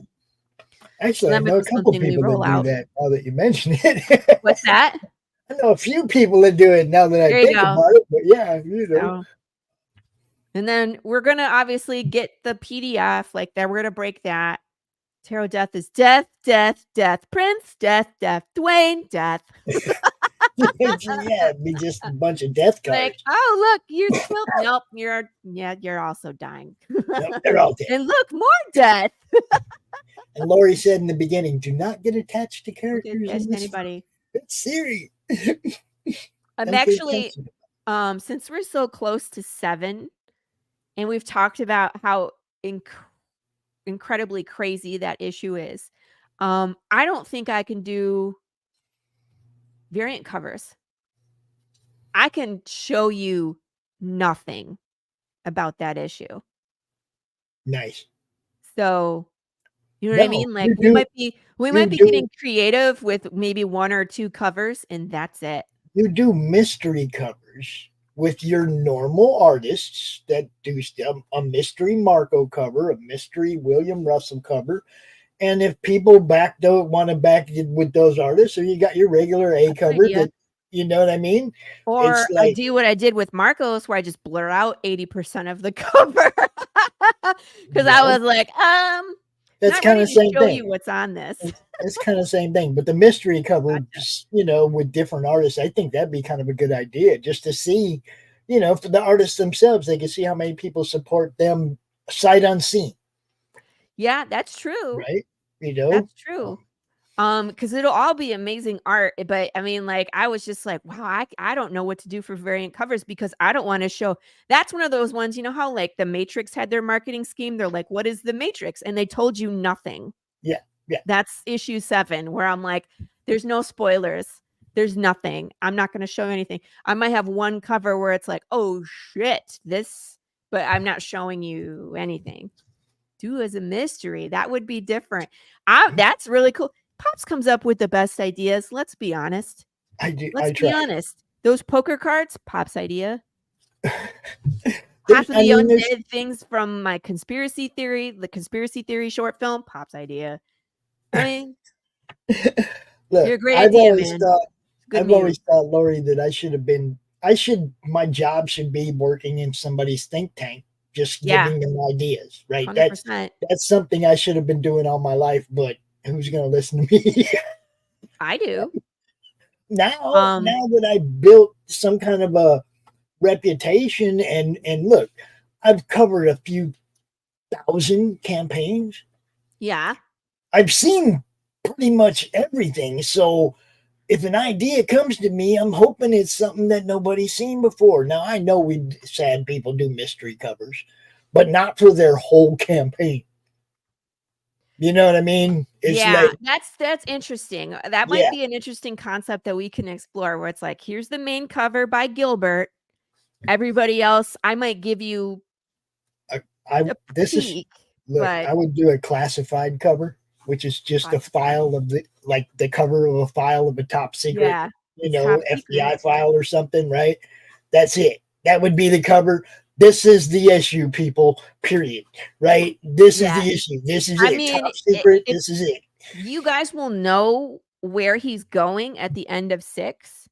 Actually, I know a couple people that do that now that you mention it. What's that? I know a few people that do it now that I think about it, but yeah, And then we're going to obviously get the PDF like that. We're going to break that. Tarot death is death, death, death, Prince, death, death, Dwayne, death. Yeah, it'd be just a bunch of death cards. Like, oh, look, you're still, nope, you're also dying. Nope, they're all dead. And look, more death. And Laurie said in the beginning, do not get attached to characters. Anybody. It's Siri. I'm actually, since we're so close to 7, and we've talked about how incredibly crazy that issue is, I don't think I can do variant covers. I can show you nothing about that issue. Nice. So, you know what I mean? Like we might be getting creative with maybe 1 or 2 covers, and that's it. You do mystery covers with your normal artists that do a mystery Marco cover, a mystery William Russell cover. And if people want to back with those artists, or you got your regular A cover, that, you know what I mean? Or it's like, I do what I did with Marcos, where I just blur out 80% of the cover because I was like, that's kind of the same thing. You what's on this? It's kind of the same thing, but the mystery cover, with different artists, I think that'd be kind of a good idea, just to see, for the artists themselves, they can see how many people support them sight unseen. Yeah, that's true. Right? That's true. Because it'll all be amazing art, but I mean, like, I was just like, wow, I don't know what to do for variant covers because I don't want to show. That's one of those ones, you know how like the Matrix had their marketing scheme. They're like, what is the Matrix? And they told you nothing. Yeah. That's issue 7, where I'm like, there's no spoilers. There's nothing. I'm not going to show anything. I might have one cover where it's like, oh shit, this, but I'm not showing you anything. Do as a mystery. That would be different. That's really cool. Pops comes up with the best ideas. Let's be honest. I do. Let's be honest. Those poker cards, Pop's idea. Half of the undead things from my conspiracy theory, the conspiracy theory short film, Pop's idea. I mean, look, you're a great idea, man. I've always thought, Laurie, that my job should be working in somebody's think tank, just giving them ideas, right? 100%. That's something I should have been doing all my life, but who's going to listen to me? I do. Now that I built some kind of a reputation, and look, I've covered a few thousand campaigns. Yeah. I've seen pretty much everything. So if an idea comes to me, I'm hoping it's something that nobody's seen before. Now, I know sad people do mystery covers, but not for their whole campaign. You know what I mean? That's interesting. That might be an interesting concept that we can explore, where it's like, here's the main cover by Gilbert. Everybody else, I might give you I would do a classified cover, which is just a file of the cover of a file of a top secret, top FBI file or something, right? That's it. That would be the cover. This is the issue, people. Period. Right? This is the issue. This is it. mean, Top secret. This is it. You guys will know where he's going at the end of 6,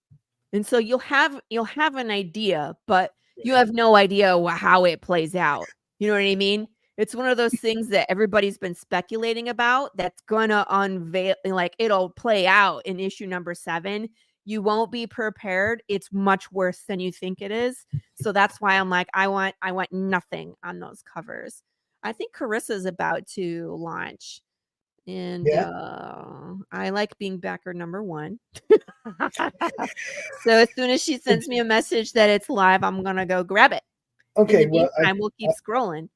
and so you'll have an idea, but you have no idea how it plays out. You know what I mean? It's one of those things that everybody's been speculating about that's gonna unveil, like it'll play out in issue number 7. You won't be prepared. It's much worse than you think it is. So that's why I'm like, I want nothing on those covers. I think Carissa's about to launch. And I like being backer number 1. So as soon as she sends me a message that it's live, I'm gonna go grab it. Okay, In the meantime, we'll keep scrolling.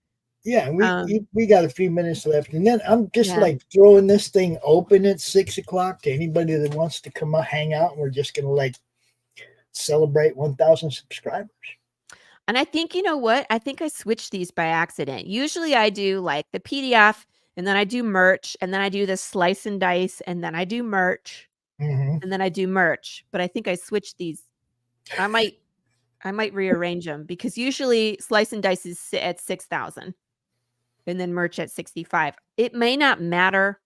Yeah, we got a few minutes left, and then I'm just like throwing this thing open at 6 o'clock to anybody that wants to come hang out. And we're just gonna like celebrate 1,000 subscribers. And I think, you know what? I think I switched these by accident. Usually I do like the PDF, and then I do merch, and then I do the slice and dice, and then I do merch, and then I do merch. But I think I switched these. I might rearrange them, because usually slice and dice is at 6,000, and then merch at 65. It may not matter,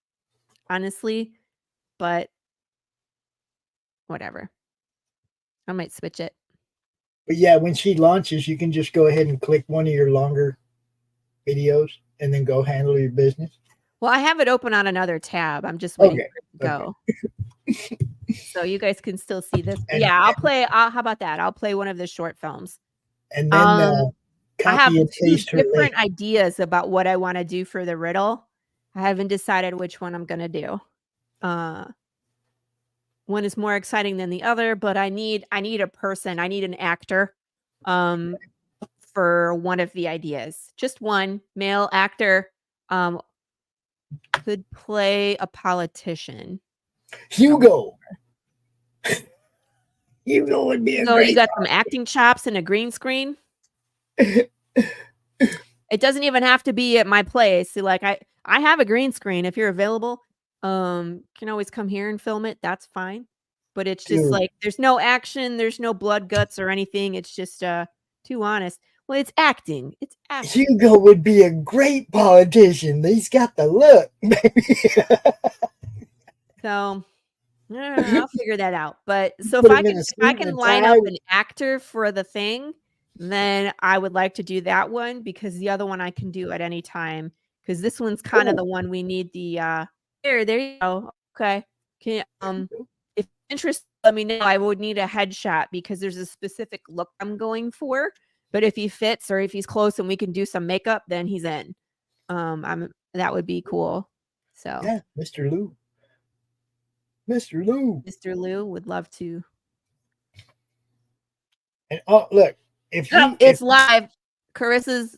honestly, but whatever. I might switch it. But yeah, when she launches, you can just go ahead and click one of your longer videos and then go handle your business. Well, I have it open on another tab. I'm just waiting for it to go. So you guys can still see this. And, I'll play. How about that? I'll play one of the short films. And then I have and two paste her different link. ideas about what I want to do for the riddle. I haven't decided which one I'm going to do. One is more exciting than the other, but I need a person. I need an actor for one of the ideas. Just one male actor could play a politician. Hugo. Hugo would be a great you got some acting chops and a green screen. It doesn't even have to be at my place. So like I have a green screen. If you're available, can always come here and film it. That's fine. But it's just like there's no action, there's no blood guts or anything. It's just too honest. Well, it's acting. It's acting. Hugo would be a great politician. He's got the look. So I'll figure that out. But so if I can line up an actor for the thing, then I would like to do that one, because the other one I can do at any time, because this one's kind of the one we need the there you go. Okay. Can if you're interested, let me know. I would need a headshot because there's a specific look I'm going for. But if he fits or if he's close and we can do some makeup, then he's in. That would be cool. So yeah, Mr. Lou. Mr. Lou would love to. And look, it's live. Carissa's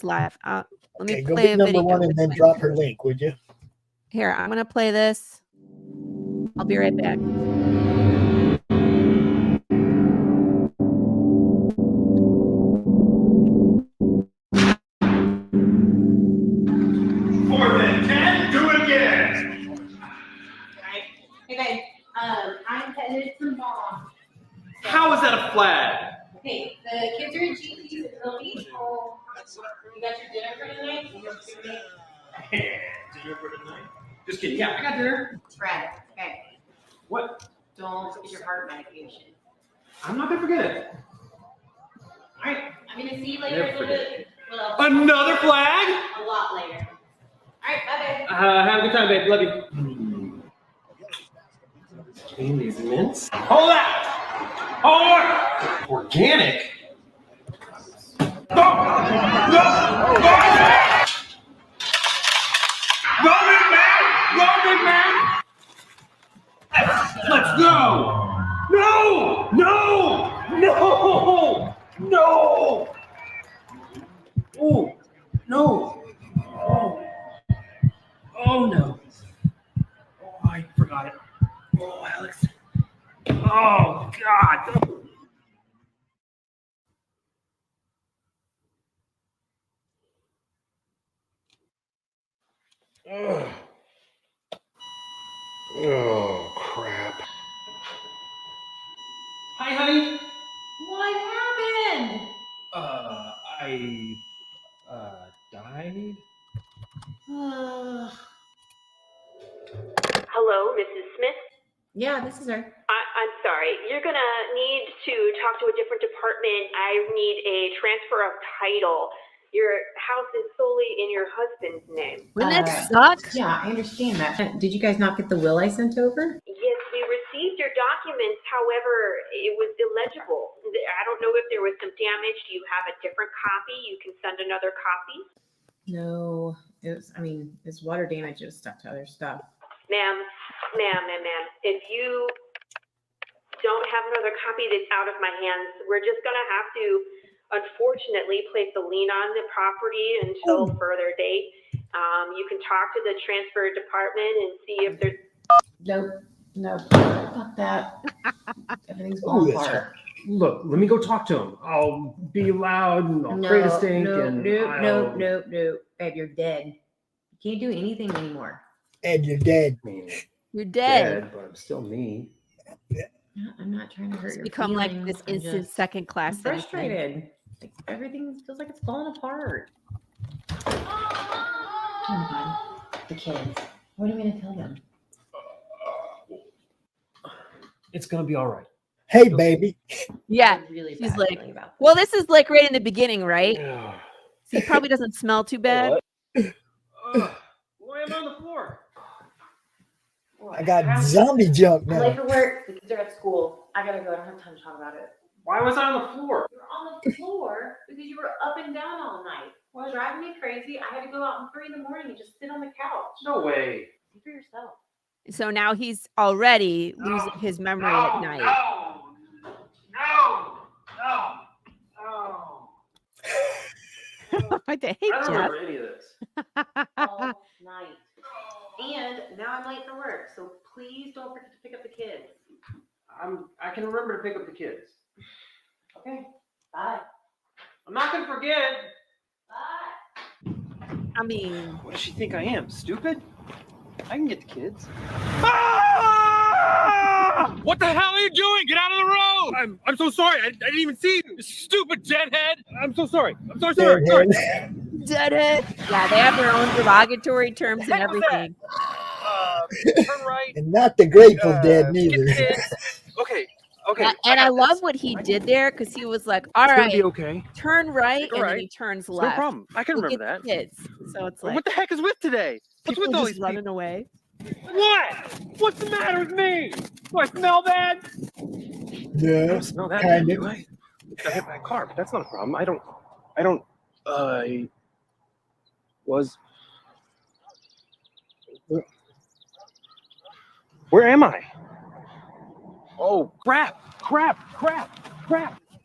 live. Let me go play get a number video. 1 and then drop her link, would you? Here, I'm gonna play this. I'll be right back. Okay, I'm headed to Mom. How is that a flag? Okay, the kids are in GPs at the beach. Oh, you got your dinner for tonight? Dinner for tonight? Just kidding. Yeah, I got dinner. Brad, okay. What? Don't forget your heart medication. I'm not gonna forget it. All right. I'm gonna see you later. Never forget. Well, Another flag? a lot later. All right, bye-bye. Have a good time, babe. Love you. Candy's mints. Hold that! Hold! Organic? No! No! No! Go, big man! Go, big man! Let's go! No! No! No! No! Oh! No! Oh! Oh no! Oh, I forgot it. Oh, Alex. Oh, God. Ugh. Oh, crap. Hi, honey. What happened? Hello, Mrs. Smith? Yeah, this is her. I'm sorry. You're going to need to talk to a different department. I need a transfer of title. Your house is solely in your husband's name. Wouldn't that suck? Yeah, I understand that. Did you guys not get the will I sent over? Yes, we received your documents. However, it was illegible. I don't know if there was some damage. Do you have a different copy? You can send another copy. No, it's water damage. It was stuck to other stuff. Ma'am, if you don't have another copy that's out of my hands, we're just going to have to, unfortunately, place a lien on the property until further date. You can talk to the transfer department and see if there's... No, fuck that. Everything's falling apart. Look, let me go talk to him. I'll be loud and I'll create a stink. No. Babe, you're dead. You can't do anything anymore. And you're dead. You're dead. But I'm still me. No, I'm not trying to hurt your Become feelings. like this I'm instant just second class frustrated. Like, everything feels like it's falling apart. Oh my God. The kids. What are we gonna tell them? It's gonna be all right. Hey, baby. Yeah. Really She's bad like, feeling about well, this is like right in the beginning, right? So he probably doesn't smell too bad. Why am I on the floor? I got zombie junk I'm late now. for work. The kids are at school. I gotta go. I don't have time to talk about it. Why was I on the floor? You were on the floor because you were up and down all night. Well, driving me crazy. I had to go out at 3 a.m. and just sit on the couch. No way. See for yourself. So now he's already losing his memory at night. No. I hate I don't Jeff. remember any of this. All night. And now I'm late for work. So please don't forget to pick up the kids. I can remember to pick up the kids. Okay. Bye. I'm not gonna forget. Bye. I mean, What does she think I am? Stupid? I can get the kids. What the hell are you doing? Get out of the road! I'm so sorry. I didn't even see you. Stupid deadhead. I'm so sorry. I'm so sorry. deadhead. Yeah, they have their own derogatory terms and everything. Turn right. And not the Grateful Dead neither. Okay. And I love what he did there because he was like, all It's gonna right, be okay. turn right, All and then right. he turns No left. problem. I can Look remember at that. the kids. So it's like, What the heck is with today? What's people with all just these running people? away. What? What's the matter with me? Do I smell bad? Yeah, I don't smell that kind bad, of. do I? I hit my car, but that's not a problem. I was. Where am I? Oh, crap.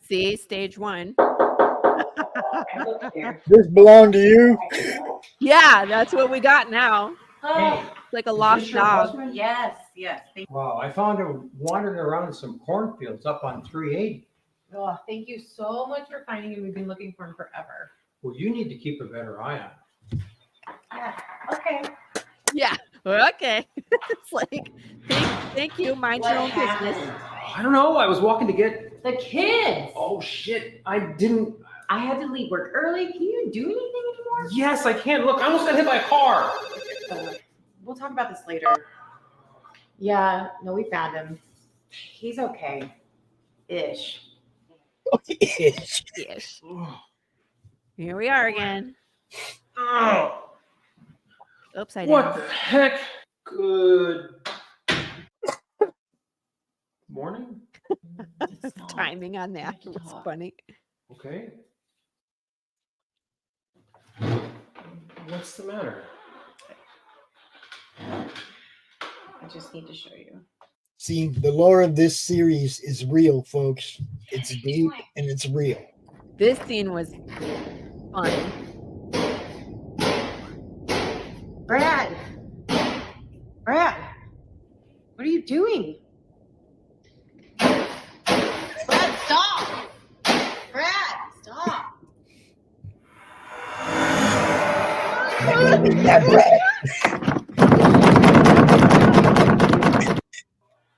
See, stage one. This belong to you? Yeah, that's what we got now. Oh, It's like a lost dog. yes. Wow, I found him wandering around some cornfields up on 380. Oh, thank you so much for finding him. We've been looking for him forever. Well, you need to keep a better eye on him. Yeah. Okay. Yeah. Okay. It's like, thank you. Mind your own business. I don't know. I was walking to get. The kids. Oh shit! I didn't. I had to leave work early. Can you do anything anymore? Yes, I can. Look, I almost got hit by a car. We'll talk about this later. Yeah, no, we found him. He's okay. Ish. Ish. Here we are again. Oh, Upside what down. the heck? Good morning. Timing on that was funny. Okay. What's the matter? I just need to show you. See, the lore of this series is real, folks. It's deep and it's real. This scene was fun. Brad, what are you doing? Brad, stop! Brad, stop!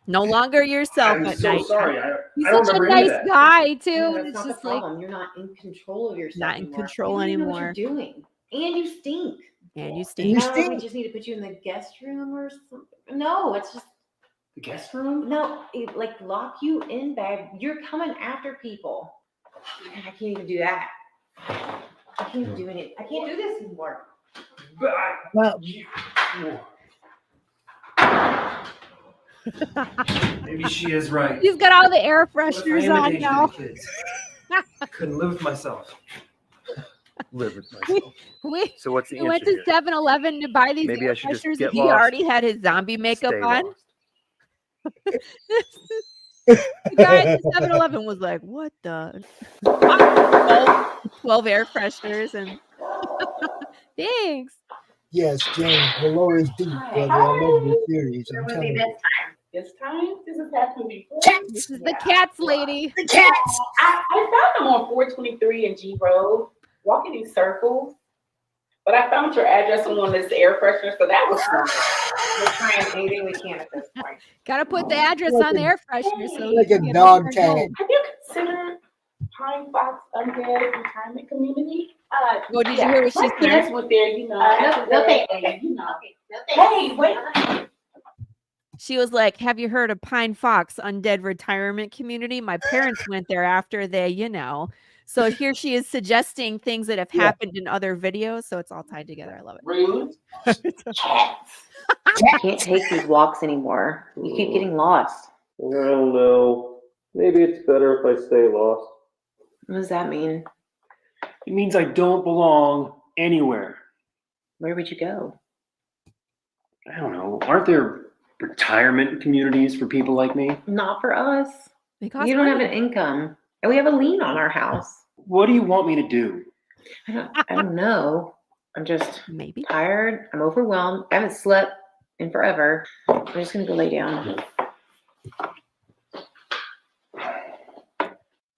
No longer yourself I'm at so night. sorry. He's I don't such a remember any of nice that. guy too. No, And that's it's not the just like problem. You're not in control of yourself. not in anymore. control You don't even know anymore. what you're doing, and you stink. And you stink. No, we just need to put you in the guest room or something. No, it's just The guest room? no, like lock you in, babe. You're coming after people. Man, I can't even do that. I can't even do it. I can't do this anymore. Well, Maybe she is right. He's got all the air What if I fresheners am a on danger to now. the kids? I couldn't live with myself. Live with myself. So what's the We went answer to here? 7-Eleven to buy these Maybe air I should just fresheners, get and he lost, already had his zombie makeup stay on. lost. The guy at the 7-Eleven was like, "What the 12 air fresheners?" And thanks. yes, James, the lore is deep, brother. I love this series. I'm It would telling be you. this time. This time? This has happened before. This is the cats lady. The cats. I found them on 423 and G Road, walking in circles. But I found your address on one of this air freshener, so that was fun. We're trying anything we can at this point. Gotta put the address on the air freshener so Like we a can get dog over tag. home. Have you considered Pine Fox Undead Retirement Community? Well, did you hear what she my said? parents went there, you know. No, thank you. know. No, thank Hey, wait. She was like, "Have you heard of Pine Fox Undead Retirement Community? My parents went there after they, you know." So here she is suggesting things that have happened in other videos. So it's all tied together. I love it. Rude. I can't take these walks anymore. You keep getting lost. I don't know. Maybe it's better if I stay lost. What does that mean? It means I don't belong anywhere. Where would you go? I don't know. Aren't there retirement communities for people like me? Not for us. They cost You don't have money. an income. And we have a lien on our house. What do you want me to do? I don't know. I'm just maybe tired. I'm overwhelmed. I haven't slept in forever. I'm just gonna go lay down.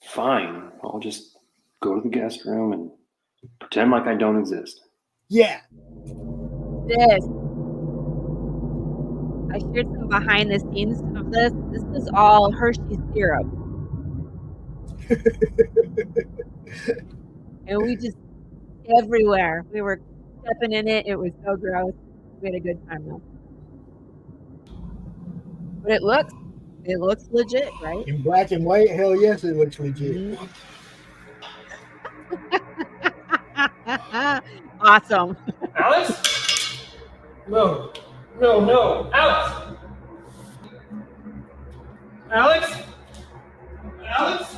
Fine. I'll just go to the guest room and pretend like I don't exist. Yeah. This. I shared some behind the scenes of this. This is all Hershey syrup. And we just everywhere. We were stepping in it. It was so gross. We had a good time though. But it looks legit, right? In black and white, hell yes, it looks legit. Awesome. Alex? No. Alex! Alex? Alex?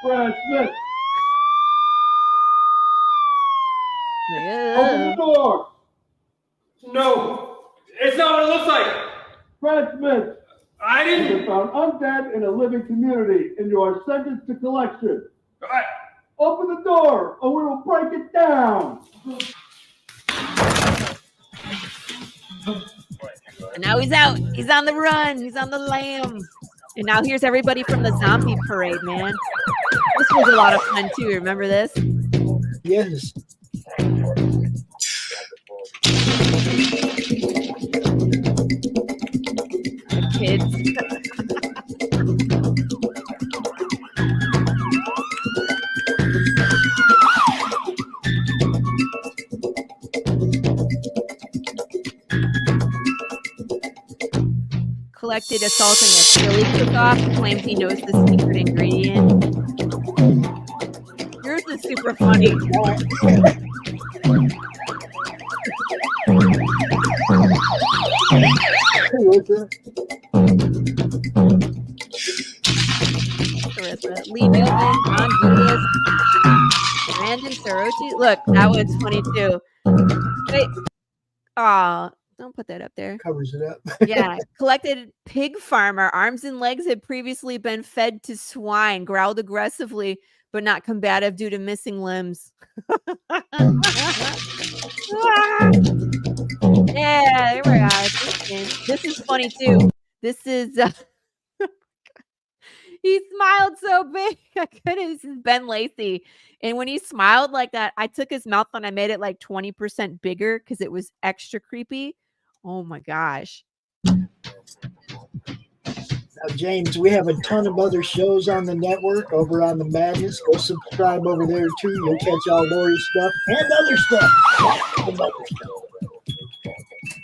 Brad Smith, Yeah. open the door. No. It's not what it looks like. Brad Smith, I you didn't. have found undead in a living community and you are sentenced to collection. Open the door or we will break it down. And now he's out. He's on the run. He's on the lam. And now here's everybody from the zombie parade, man. This was a lot of fun too. Remember this? Yes. The kids. Collected assaulting a chili cook-off, claims he knows the secret ingredient. Yours is super funny. Corissa, Lee Newman, Ron Douglas, Brandon Sorochi. Look, that one's funny too. Wait. Aw, don't put that up there. Covers it up. Yeah. Collected pig farmer. Arms and legs had previously been fed to swine. Growled aggressively, but not combative due to missing limbs. Yeah, there we are. This is funny too. This is he smiled so big. I couldn't. This is Ben Lacey. And when he smiled like that, I took his mouth and I made it like 20% bigger because it was extra creepy. Oh my gosh. Now, James, we have a ton of other shows on the network over on the Madness. Go subscribe over there too. You'll catch all Laurie's stuff and other stuff.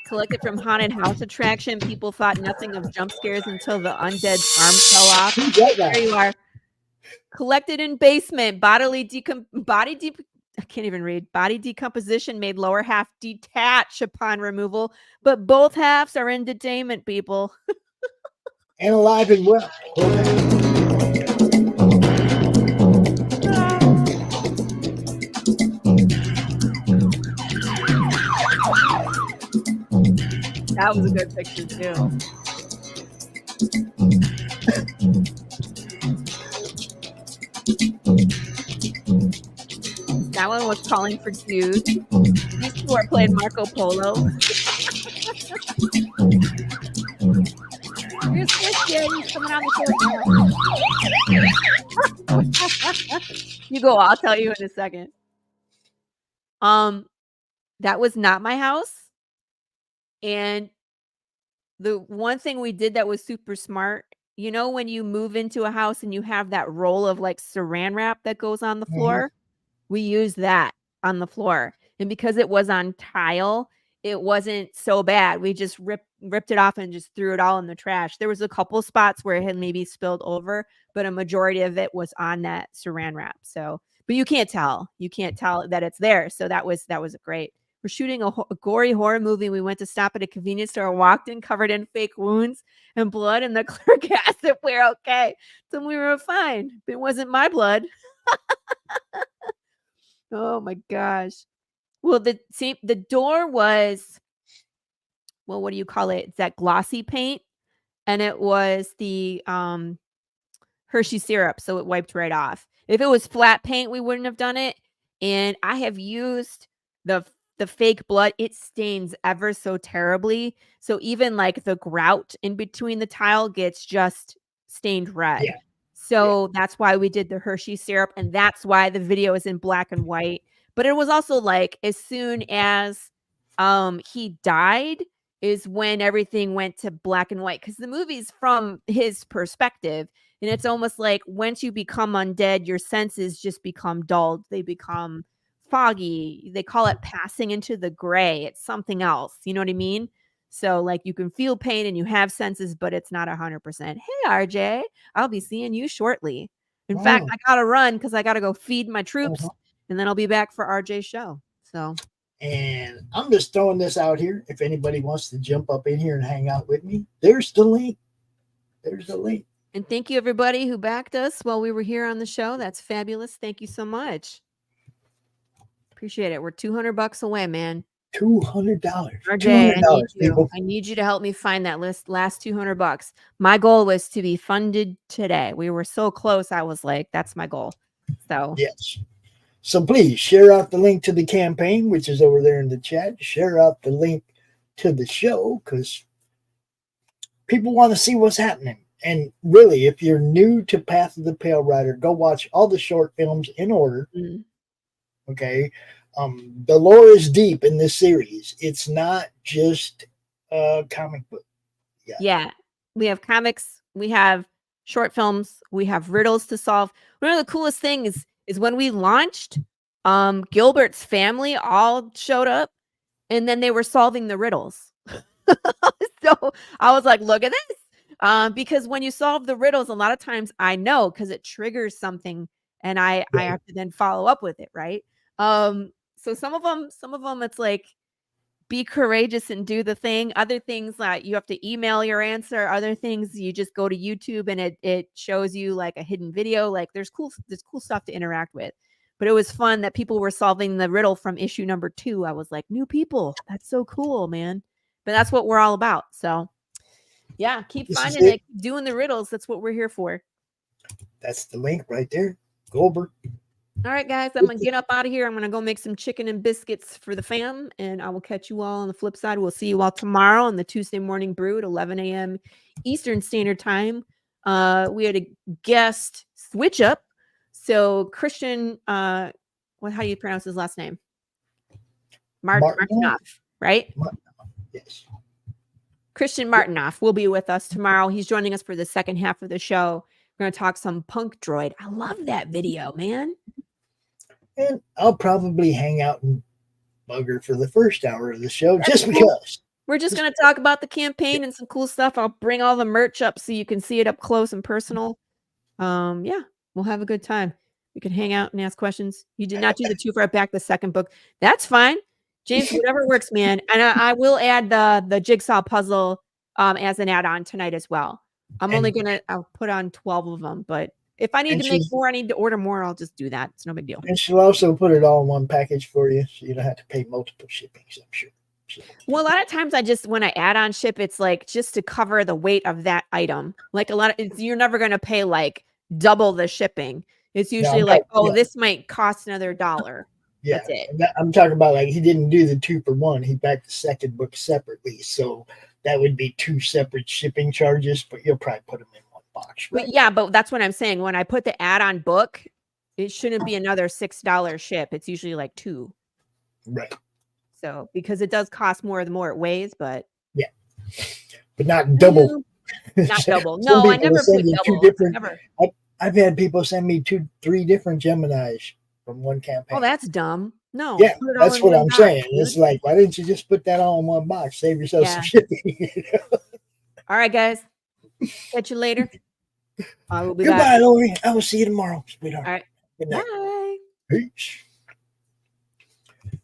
Collected from haunted house attraction. People thought nothing of jump scares until the undead arm fell off. There you are. Collected in basement. Body decomposition made lower half detach upon removal, but both halves are in detainment, people. And alive and well. That was a good picture too. That one was calling for Jude. These two are playing Marco Polo. Here's Christian. He's coming on the show. You go. I'll tell you in a second. That was not my house. And the one thing we did that was super smart, you know, when you move into a house and you have that roll of like saran wrap that goes on the floor, we used that on the floor. And because it was on tile, it wasn't so bad. We just ripped it off and just threw it all in the trash. There was a couple spots where it had maybe spilled over, but a majority of it was on that saran wrap. So, but you can't tell that it's there. So that was great. We're shooting a gory horror movie. We went to stop at a convenience store, walked in covered in fake wounds and blood, and the clerk asked if we're okay. So we were fine. It wasn't my blood. Oh my gosh. Well, the door was, well, what do you call it? It's that glossy paint, and it was the Hershey syrup, so it wiped right off. If it was flat paint, we wouldn't have done it. And I have used the fake blood. It stains ever so terribly. So even like the grout in between the tile gets just stained red. Yeah. So that's why we did the Hershey syrup, and that's why the video is in black and white. But it was also like as soon as he died is when everything went to black and white, because the movie's from his perspective. And it's almost like once you become undead, your senses just become dulled. They become foggy. They call it passing into the gray. It's something else. You know what I mean? So like you can feel pain and you have senses, but it's not 100%. Hey, RJ, I'll be seeing you shortly. In fact, I got to run because I got to go feed my troops, and then I'll be back for RJ's show. So. And I'm just throwing this out here. If anybody wants to jump up in here and hang out with me, there's the link. There's the link. And thank you, everybody who backed us while we were here on the show. That's fabulous. Thank you so much. Appreciate it. We're $200 away, man. $200. RJ, I need you to help me find that last $200. My goal was to be funded today. We were so close. I was like, that's my goal. So yes. So please share out the link to the campaign, which is over there in the chat. Share out the link to the show because people want to see what's happening. And really, if you're new to Path of the Pale Rider, go watch all the short films in order. Okay. The lore is deep in this series. It's not just a comic book. Yeah. We have comics. We have short films. We have riddles to solve. One of the coolest things is when we launched, Gilbert's family all showed up, and then they were solving the riddles. So I was like, look at this. Because when you solve the riddles, a lot of times I know because it triggers something, and I have to then follow up with it, right? So some of them, it's like, be courageous and do the thing. Other things like you have to email your answer. Other things you just go to YouTube and it shows you like a hidden video. Like there's cool stuff to interact with. But it was fun that people were solving the riddle from issue number 2. I was like, new people. That's so cool, man. But that's what we're all about. So yeah, keep finding it, keep doing the riddles. That's what we're here for. That's the link right there. Goldberg. All right, guys, I'm going to get up out of here. I'm going to go make some chicken and biscuits for the fam, and I will catch you all on the flip side. We'll see you all tomorrow on the Tuesday Morning Brew at 11 a.m. Eastern Standard Time. We had a guest switch up. So Christian, how do you pronounce his last name? Martinoff, right? Yes. Christian Martinoff will be with us tomorrow. He's joining us for the second half of the show. We're going to talk some Punk Droid. I love that video, man. And I'll probably hang out and bugger for the first hour of the show just because. We're just going to talk about the campaign and some cool stuff. I'll bring all the merch up so you can see it up close and personal. Yeah, we'll have a good time. We can hang out and ask questions. You did not do the Too Far Back, the second book. That's fine. James, whatever works, man. And I will add the jigsaw puzzle as an add-on tonight as well. I'll put on 12 of them, but if I need to make more, I need to order more, I'll just do that. It's no big deal. And she'll also put it all in one package for you, so you don't have to pay multiple shippings, I'm sure. So. Well, a lot of times when I add on ship, it's like just to cover the weight of that item. Like you're never going to pay like double the shipping. It's usually this might cost another $1. Yeah, that's it. I'm talking about like he didn't do the 2-for-1. He backed the second book separately, so that would be 2 separate shipping charges. But you'll probably put them in one box, right? But that's what I'm saying. When I put the add-on book, it shouldn't be another $6 ship. It's usually like $2. Right. So because it does cost more the more it weighs, but yeah, but not double. Not double. No, I never put double. I've had people send me 2-3 different Geminis from one campaign. Oh, that's dumb. No. Yeah, that's what I'm saying. It's like, why didn't you just put that all in one box? Save yourself some shipping. You know? All right, guys. Catch you later. I will be Goodbye, back. Laurie. I will see you tomorrow, sweetheart. All right. Good night. Bye. Peace.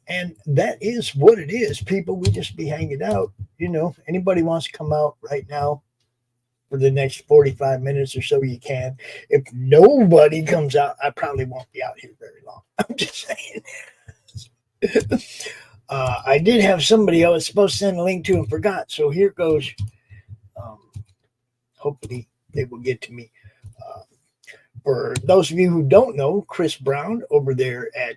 And that is what it is, people. We just be hanging out. You know, anybody wants to come out right now for the next 45 minutes or so, you can. If nobody comes out, I probably won't be out here very long. I'm just saying. I did have somebody I was supposed to send a link to and forgot. So here goes. Hopefully they will get to me. For those of you who don't know, Chris Brown over there at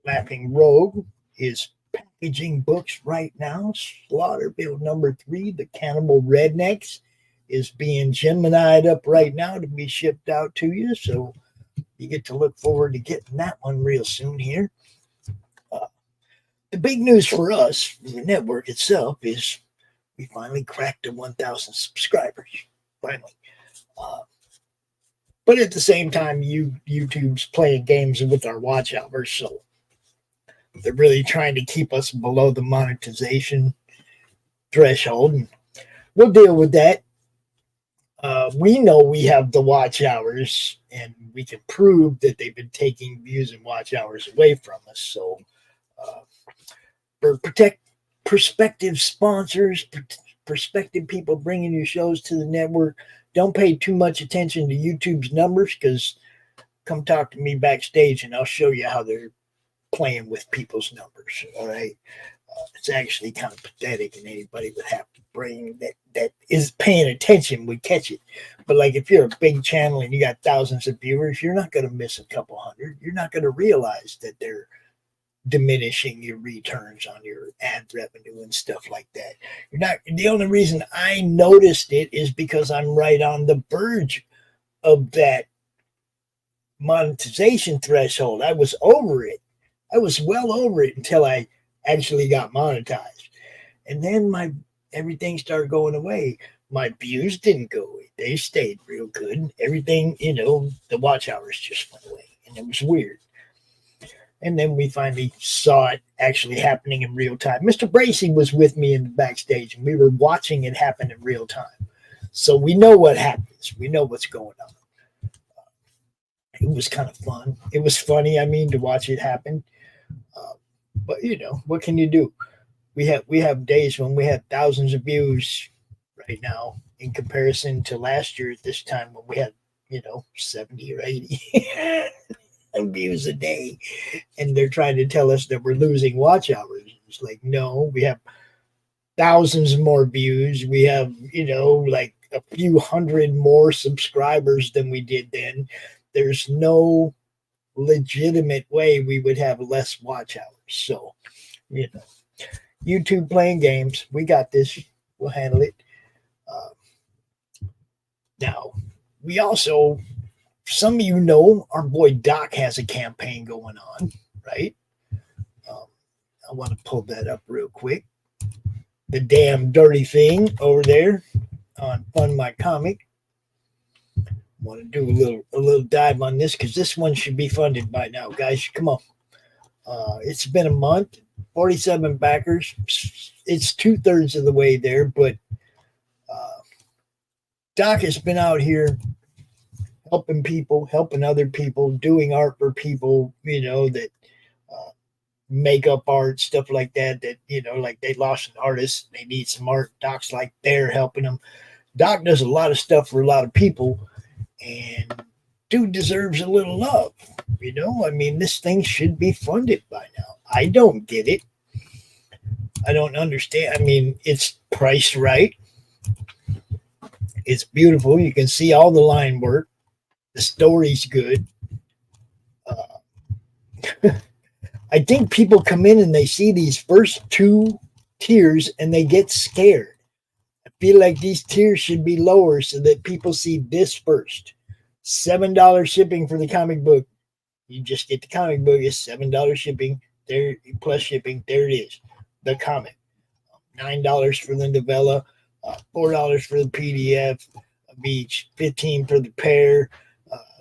Laughing Rogue is packaging books right now. Slaughter Bill number 3, The Cannibal Rednecks, is being Gemini'd up right now to be shipped out to you. So you get to look forward to getting that one real soon here. The big news for us, the network itself, is we finally cracked the 1,000 subscribers. Finally. But at the same time, YouTube's playing games with our watch hours, so they're really trying to keep us below the monetization threshold. And we'll deal with that. We know we have the watch hours, and we can prove that they've been taking views and watch hours away from us. So for prospective sponsors, prospective people bringing you shows to the network, don't pay too much attention to YouTube's numbers, because come talk to me backstage and I'll show you how they're playing with people's numbers. All right. It's actually kind of pathetic, and anybody would have to brain that is paying attention would catch it. But like if you're a big channel and you got thousands of viewers, you're not going to miss a couple hundred. You're not going to realize that they're diminishing your returns on your ad revenue and stuff like that. You're not. The only reason I noticed it is because I'm right on the verge of that monetization threshold. I was over it. I was well over it until I actually got monetized. And then everything started going away. My views didn't go away. They stayed real good. Everything, the watch hours just went away. And it was weird. And then we finally saw it actually happening in real time. Mr. Bracey was with me in the backstage, and we were watching it happen in real time. So we know what happens. We know what's going on. It was kind of fun. It was funny, to watch it happen. But, what can you do? We have days when we have thousands of views right now in comparison to last year at this time when we had, 70 or 80 views a day. And they're trying to tell us that we're losing watch hours. It's like, no, we have thousands more views. We have, like a few hundred more subscribers than we did then. There's no legitimate way we would have less watch hours. So, YouTube playing games. We got this. We'll handle it. Now, we also, some of you know, our boy Doc has a campaign going on, right? I want to pull that up real quick. the damn dirty thing over there on Fund My Comic. Want to do a little dive on this because this one should be funded by now, guys. Come on. It's been a month, 47 backers. It's 2/3 of the way there, but Doc has been out here helping people, helping other people, doing art for people, that makeup art, stuff like that, like they lost an artist, they need some art. Doc's like they're helping them. Doc does a lot of stuff for a lot of people, and dude deserves a little love. I mean, this thing should be funded by now. I don't get it. I don't understand. I mean, it's priced right. It's beautiful. You can see all the line work. The story's good. I think people come in and they see these first 2 tiers and they get scared. I feel like these tiers should be lower so that people see this first. $7 shipping for the comic book. You just get the comic book. It's $7 shipping there plus shipping. There it is. The comic. $9 for the novella. $4 for the PDF of each. $15 for the pair.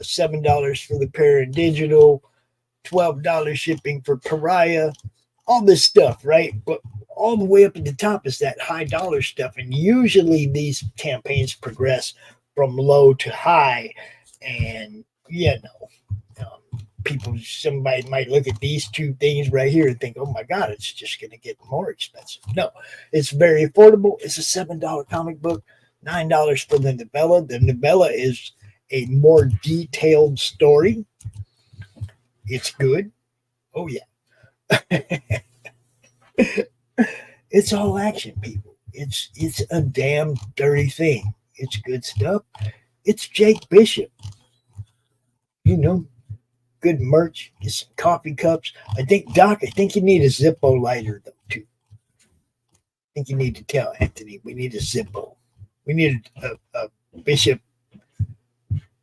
$7 for the pair in digital. $12 shipping for Pariah. All this stuff, right? But all the way up at the top is that high dollar stuff. And usually these campaigns progress from low to high. And, somebody might look at these 2 things right here and think, oh my God, it's just going to get more expensive. No, it's very affordable. It's a $7 comic book, $9 for the novella. The novella is a more detailed story. It's good. Oh yeah. It's all action, people. It's a damn dirty thing. It's good stuff. It's Jake Bishop. Good merch. Get some coffee cups. Doc, I think you need a Zippo lighter though too. I think you need to tell Anthony we need a Zippo. We need a Bishop,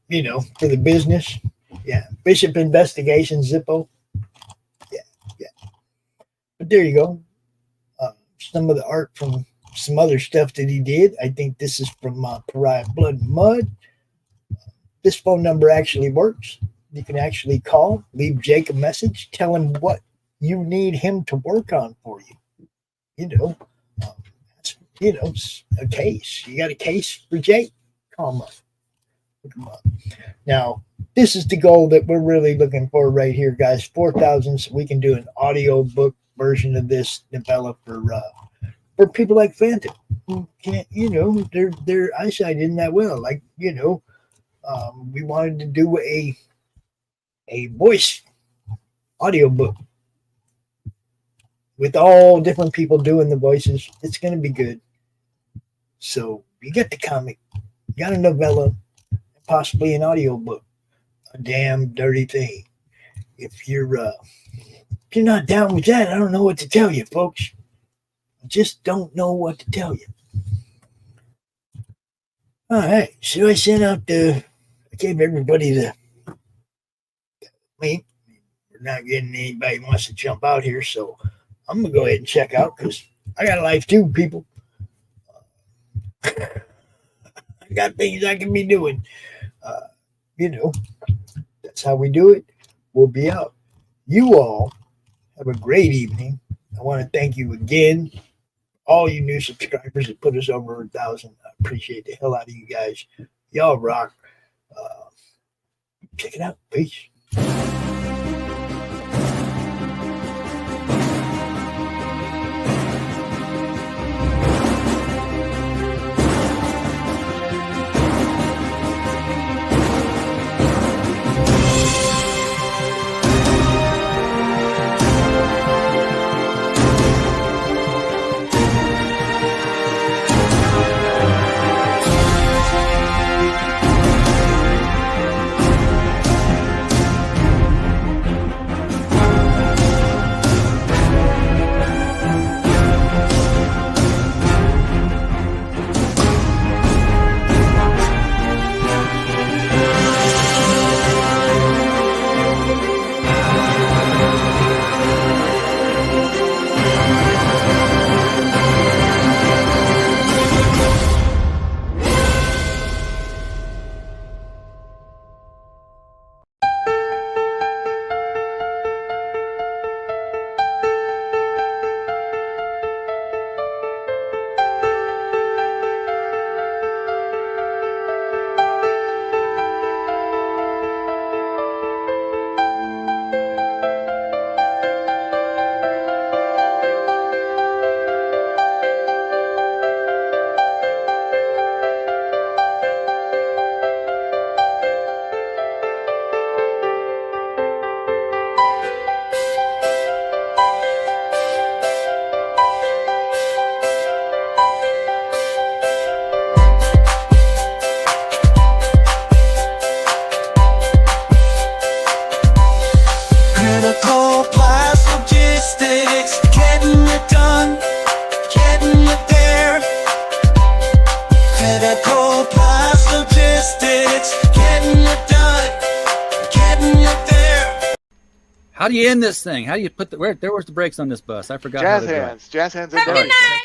for the business. Yeah. Bishop Investigation Zippo. Yeah. But there you go. Some of the art from some other stuff that he did. I think this is from Pariah Blood and Mud. This phone number actually works. You can actually call, leave Jake a message, tell him what you need him to work on for you. A case. You got a case for Jake? Call him up. Look him up. Now, this is the goal that we're really looking for right here, guys. 4,000, so we can do an audio book version of this novella for people like Phantom who can't, their eyesight isn't that well. Like, we wanted to do a voice audio book with all different people doing the voices. It's going to be good. So you get the comic, you got a novella, possibly an audio book. A damn dirty thing. If you're not down with that, I don't know what to tell you, folks. I just don't know what to tell you. All right, so I sent out I gave everybody the link. We're not getting anybody who wants to jump out here, so I'm gonna go ahead and check out because I got a life too, people. I got things I can be doing. That's how we do it. We'll be out. You all have a great evening. I want to thank you again, all you new subscribers that put us over 1,000. I appreciate the hell out of you guys. Y'all rock. Check it out. Peace. How do you end this thing? How do you put the where's the brakes on this bus? I forgot. Jazz how to drive. hands. Jazz hands. All right.